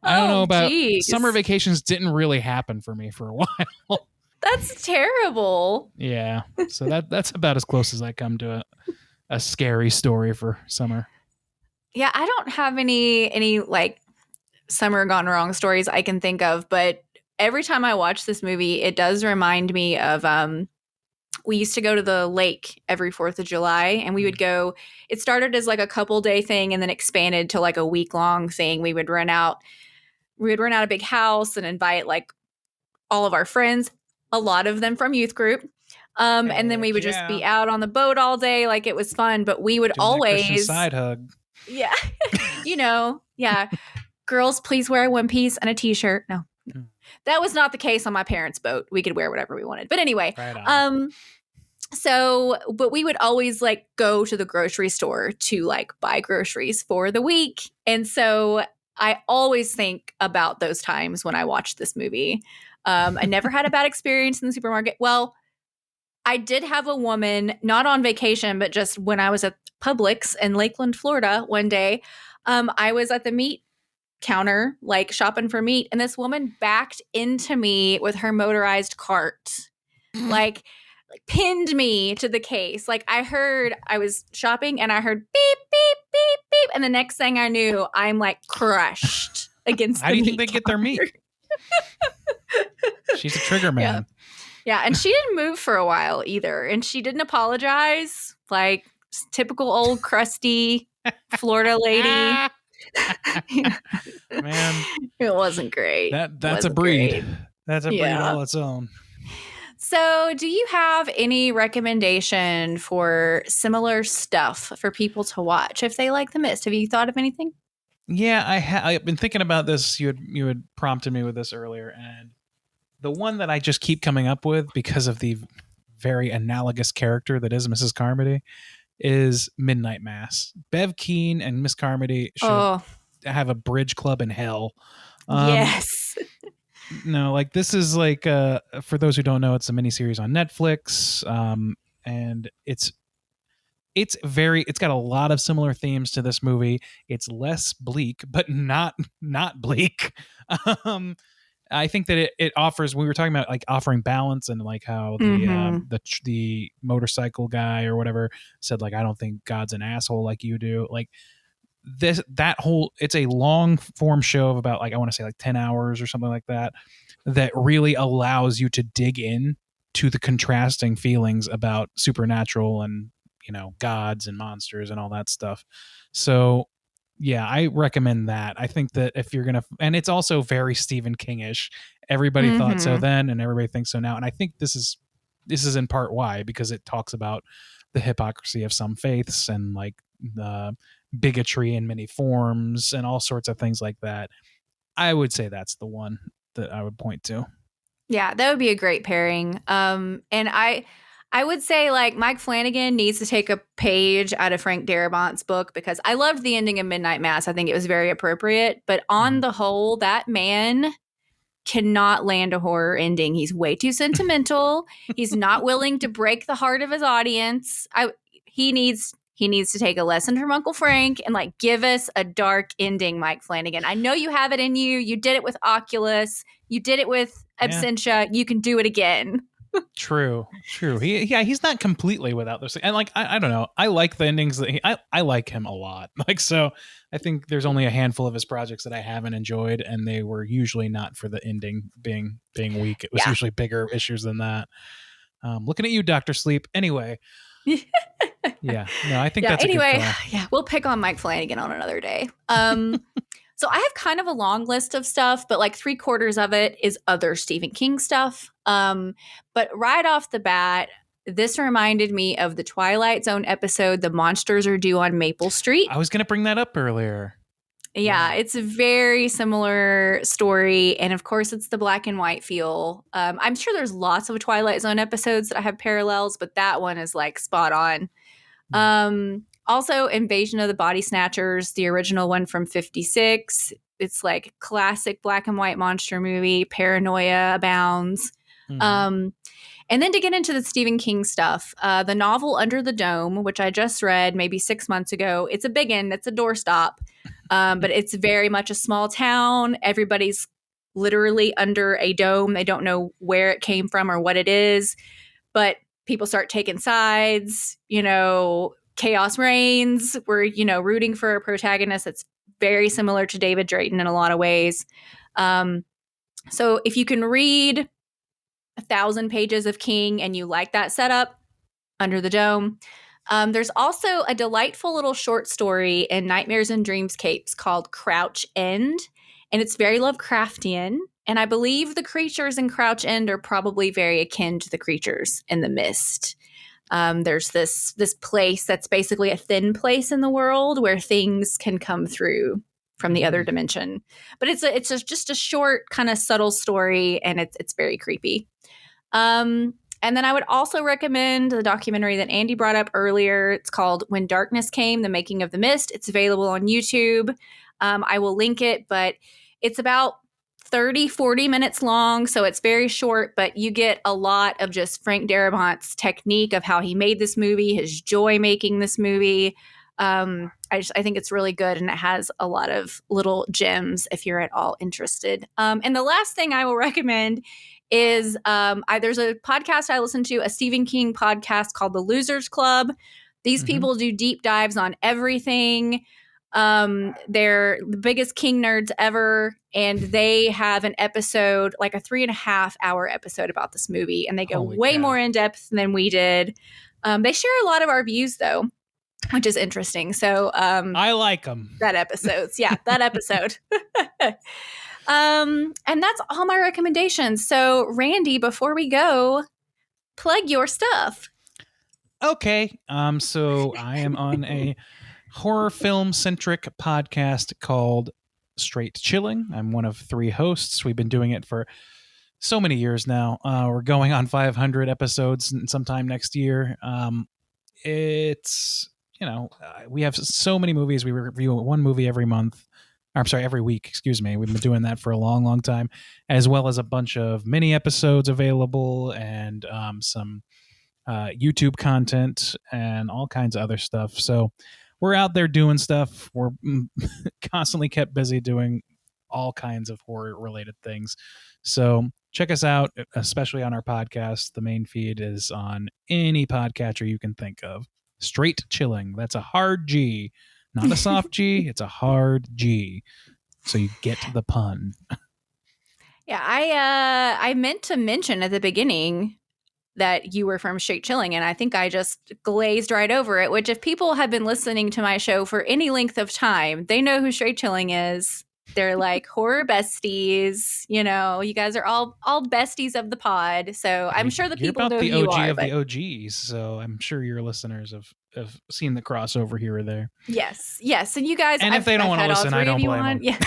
I don't know about summer vacations didn't really happen for me for a while. That's terrible. Yeah. So that's about as close as I come to a scary story for summer. Yeah, I don't have any like summer gone wrong stories I can think of, but every time I watch this movie, it does remind me of we used to go to the lake every 4th of July, and we would go. It started as like a couple day thing and then expanded to like a week long thing. We would rent out a big house and invite like all of our friends, a lot of them from youth group. And then we would just be out on the boat all day. Like it was fun, but we would always side hug. Yeah. Yeah. Girls, please wear a one piece and a t-shirt. No, that was not the case on my parents' boat. We could wear whatever we wanted. But anyway, but we would always like go to the grocery store to like buy groceries for the week. And so I always think about those times when I watched this movie. I never had a bad experience in the supermarket. Well, I did have a woman, not on vacation, but just when I was at Publix in Lakeland, Florida one day. I was at the meat counter, like shopping for meat, and this woman backed into me with her motorized cart, like pinned me to the case. Like I was shopping and I heard beep, beep, beep, beep. And the next thing I knew, I'm like crushed against How the do you meat think they get their meat? She's a trigger man. Yeah. And she didn't move for a while either. And she didn't apologize. Like typical old crusty Florida lady. Man, it wasn't great. That's a breed. Great. That's a breed all its own. So, do you have any recommendation for similar stuff for people to watch if they like The Mist? Have you thought of anything? Yeah, I've been thinking about this. You had prompted me with this earlier, and the one that I just keep coming up with because of the very analogous character that is Mrs. Carmody is Midnight Mass. Bev Keane and Miss Carmody should have a bridge club in hell. Yes. No, like this is like for those who don't know, it's a miniseries on Netflix, and it's got a lot of similar themes to this movie. It's less bleak, but not bleak. I think that it offers. We were talking about like offering balance and like how the motorcycle guy or whatever said like I don't think God's an asshole like you do. Like it's a long form show of about like I want to say like 10 hours or something like that really allows you to dig in to the contrasting feelings about supernatural and gods and monsters and all that stuff. So yeah, I recommend that. I think that if you're gonna, and it's also very Stephen King-ish. Everybody thought so then, and everybody thinks so now. And I think this is in part why, because it talks about the hypocrisy of some faiths and like the bigotry in many forms and all sorts of things like that. I would say that's the one that I would point to. Yeah, that would be a great pairing. And I would say like Mike Flanagan needs to take a page out of Frank Darabont's book because I loved the ending of Midnight Mass. I think it was very appropriate. But on the whole, that man cannot land a horror ending. He's way too sentimental. He's not willing to break the heart of his audience. He needs to take a lesson from Uncle Frank and like give us a dark ending, Mike Flanagan. I know you have it in you. You did it with Oculus. You did it with Absentia. You can do it again. True. He's not completely without those things. And like I don't know. I like the endings that I like him a lot. Like so I think there's only a handful of his projects that I haven't enjoyed, and they were usually not for the ending being weak. It was usually bigger issues than that. Looking at you, Dr. Sleep. Anyway. Yeah. No, I think that's a good call. Yeah, we'll pick on Mike Flanagan on another day. So I have kind of a long list of stuff, but like 3/4 of it is other Stephen King stuff. But right off the bat, this reminded me of the Twilight Zone episode, The Monsters Are Due on Maple Street. I was going to bring that up earlier. Yeah, it's a very similar story. And of course, it's the black and white feel. I'm sure there's lots of Twilight Zone episodes that have parallels, but that one is like spot on. Also, Invasion of the Body Snatchers, the original one from 1956. It's like classic black and white monster movie. Paranoia abounds. And then to get into the Stephen King stuff, the novel Under the Dome, which I just read maybe 6 months ago. It's a big one. It's a doorstop. But it's very much a small town. Everybody's literally under a dome. They don't know where it came from or what it is. But people start taking sides, chaos reigns. We're, rooting for a protagonist that's very similar to David Drayton in a lot of ways. So if you can read 1,000 pages of King and you like that setup, Under the Dome. There's also a delightful little short story in Nightmares and Dreamscapes called Crouch End. And it's very Lovecraftian. And I believe the creatures in Crouch End are probably very akin to the creatures in The Mist. There's this place that's basically a thin place in the world where things can come through from the other dimension. But it's just a short, kind of subtle story, and it's very creepy. And then I would also recommend the documentary that Andy brought up earlier. It's called When Darkness Came, The Making of the Mist. It's available on YouTube. I will link it, but it's about 30-40 minutes long, so it's very short, but you get a lot of just Frank Darabont's technique of how he made this movie, his joy making this movie. I think it's really good, and it has a lot of little gems if you're at all interested. And the last thing I will recommend is there's a podcast I listen to, a Stephen King podcast called The Losers Club. These people do deep dives on everything. They're the biggest King nerds ever, and they have an episode, like a 3.5-hour episode about this movie, and they go way more in depth than we did. They share a lot of our views though, which is interesting. So I like them. That episode. And that's all my recommendations. So Randy, before we go, plug your stuff. Okay. So I am on a horror film centric podcast called Straight Chilling. I'm one of 3 hosts. We've been doing it for so many years now. We're going on 500 episodes sometime next year. It's, we have so many movies. We review one movie every month. Every week, excuse me. We've been doing that for a long, long time, as well as a bunch of mini episodes available and some YouTube content and all kinds of other stuff. So we're out there doing stuff. We're constantly kept busy doing all kinds of horror-related things. So check us out, especially on our podcast. The main feed is on any podcatcher you can think of. Straight Chilling. That's a hard G. Not a soft G, it's a hard G. So you get the pun. Yeah, I meant to mention at the beginning that you were from Straight Chilling, and I think I just glazed right over it, which if people have been listening to my show for any length of time, they know who Straight Chilling is. They're like horror besties. You guys are all besties of the pod. So I'm sure the people know who you are. You're about the OG of the OGs, so I'm sure your listeners have seen the crossover here or there. Yes. And you guys, and if they don't want to listen, I don't blame them. Yeah.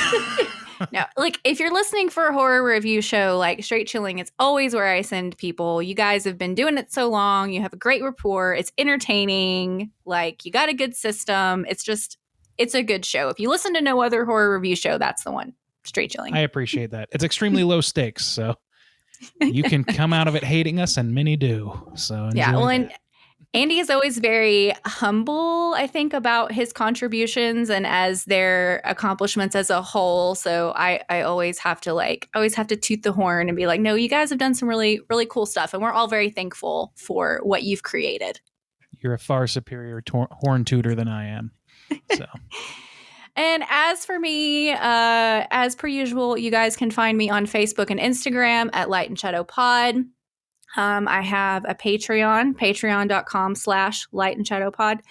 No, like if you're listening for a horror review show like Straight Chilling, it's always where I send people. You guys have been doing it so long. You have a great rapport. It's entertaining. Like you got a good system. It's a good show. If you listen to no other horror review show, that's the one. Straight Chilling. I appreciate that. It's extremely low stakes, so you can come out of it hating us, and many do. So yeah, well, that. and Andy is always very humble, I think, about his contributions and as their accomplishments as a whole. So I always have to toot the horn and be like, no, you guys have done some really, really cool stuff, and we're all very thankful for what you've created. You're a far superior horn tutor than I am. So. And as for me, as per usual, you guys can find me on Facebook and Instagram at Light and Shadow Pod. I have a Patreon, patreon.com/Light and Shadow Pod.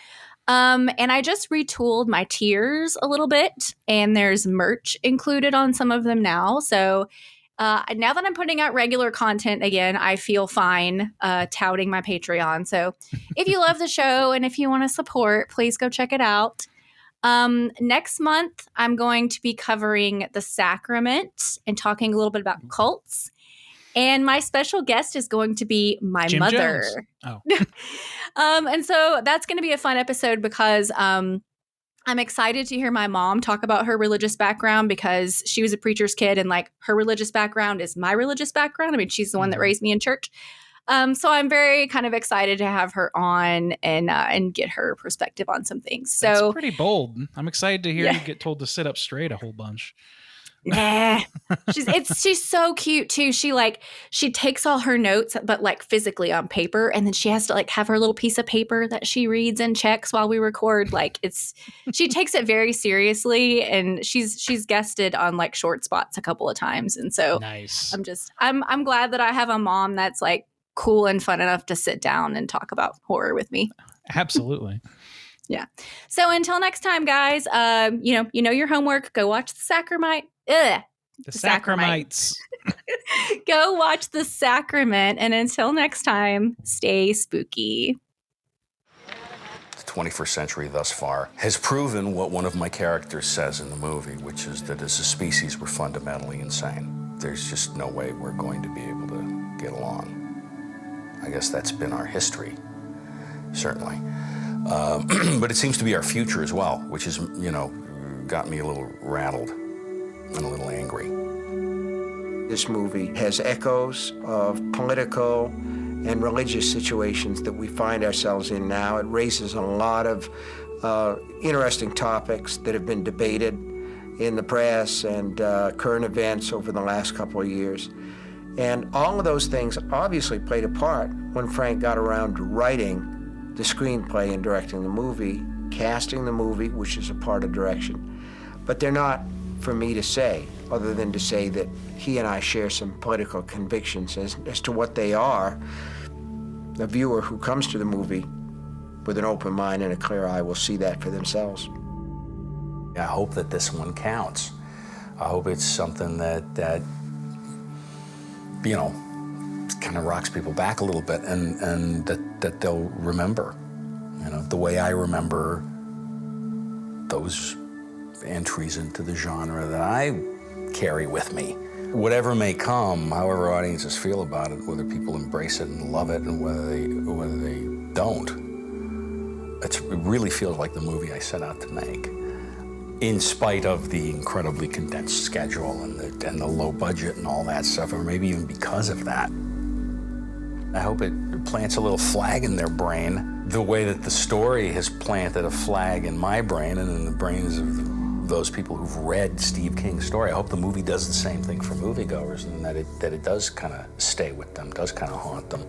And I just retooled my tiers a little bit, and there's merch included on some of them now. So now that I'm putting out regular content again, I feel fine touting my Patreon. So if you love the show and if you want to support, please go check it out. Next month, I'm going to be covering The Sacrament and talking a little bit about cults. And my special guest is going to be my Jim mother. Jones. Oh. And so that's going to be a fun episode because I'm excited to hear my mom talk about her religious background because she was a preacher's kid and like her religious background is my religious background. I mean, she's the one that raised me in church. So I'm very kind of excited to have her on and get her perspective on some things. So that's pretty bold. I'm excited to hear you get told to sit up straight a whole bunch. Nah, she's so cute too. She takes all her notes, but like physically on paper, and then she has to like have her little piece of paper that she reads and checks while we record. Like she takes it very seriously, and she's guested on like Short Spots a couple of times, and so nice. I'm glad that I have a mom that's like cool and fun enough to sit down and talk about horror with me. Absolutely. Yeah. So until next time, guys, you know your homework. Go watch The Sacrament. The Sacramites. Go watch The Sacrament. And until next time, stay spooky. The 21st century thus far has proven what one of my characters says in the movie, which is that as a species, we're fundamentally insane. There's just no way we're going to be able to get along. I guess that's been our history, certainly. But it seems to be our future as well, which has, got me a little rattled and a little angry. This movie has echoes of political and religious situations that we find ourselves in now. It raises a lot of interesting topics that have been debated in the press and current events over the last couple of years. And all of those things obviously played a part when Frank got around to writing the screenplay and directing the movie, casting the movie, which is a part of direction. But they're not for me to say, other than to say that he and I share some political convictions as to what they are. The viewer who comes to the movie with an open mind and a clear eye will see that for themselves. I hope that this one counts. I hope it's something that you know, kind of rocks people back a little bit, and that they'll remember, you know, the way I remember those entries into the genre that I carry with me. Whatever may come, however audiences feel about it, whether people embrace it and love it, and whether they don't, it really feels like the movie I set out to make. In spite of the incredibly condensed schedule and the low budget and all that stuff, or maybe even because of that. I hope it plants a little flag in their brain, the way that the story has planted a flag in my brain and in the brains of those people who've read Steve King's story. I hope the movie does the same thing for moviegoers, and that it does kind of stay with them, does kind of haunt them.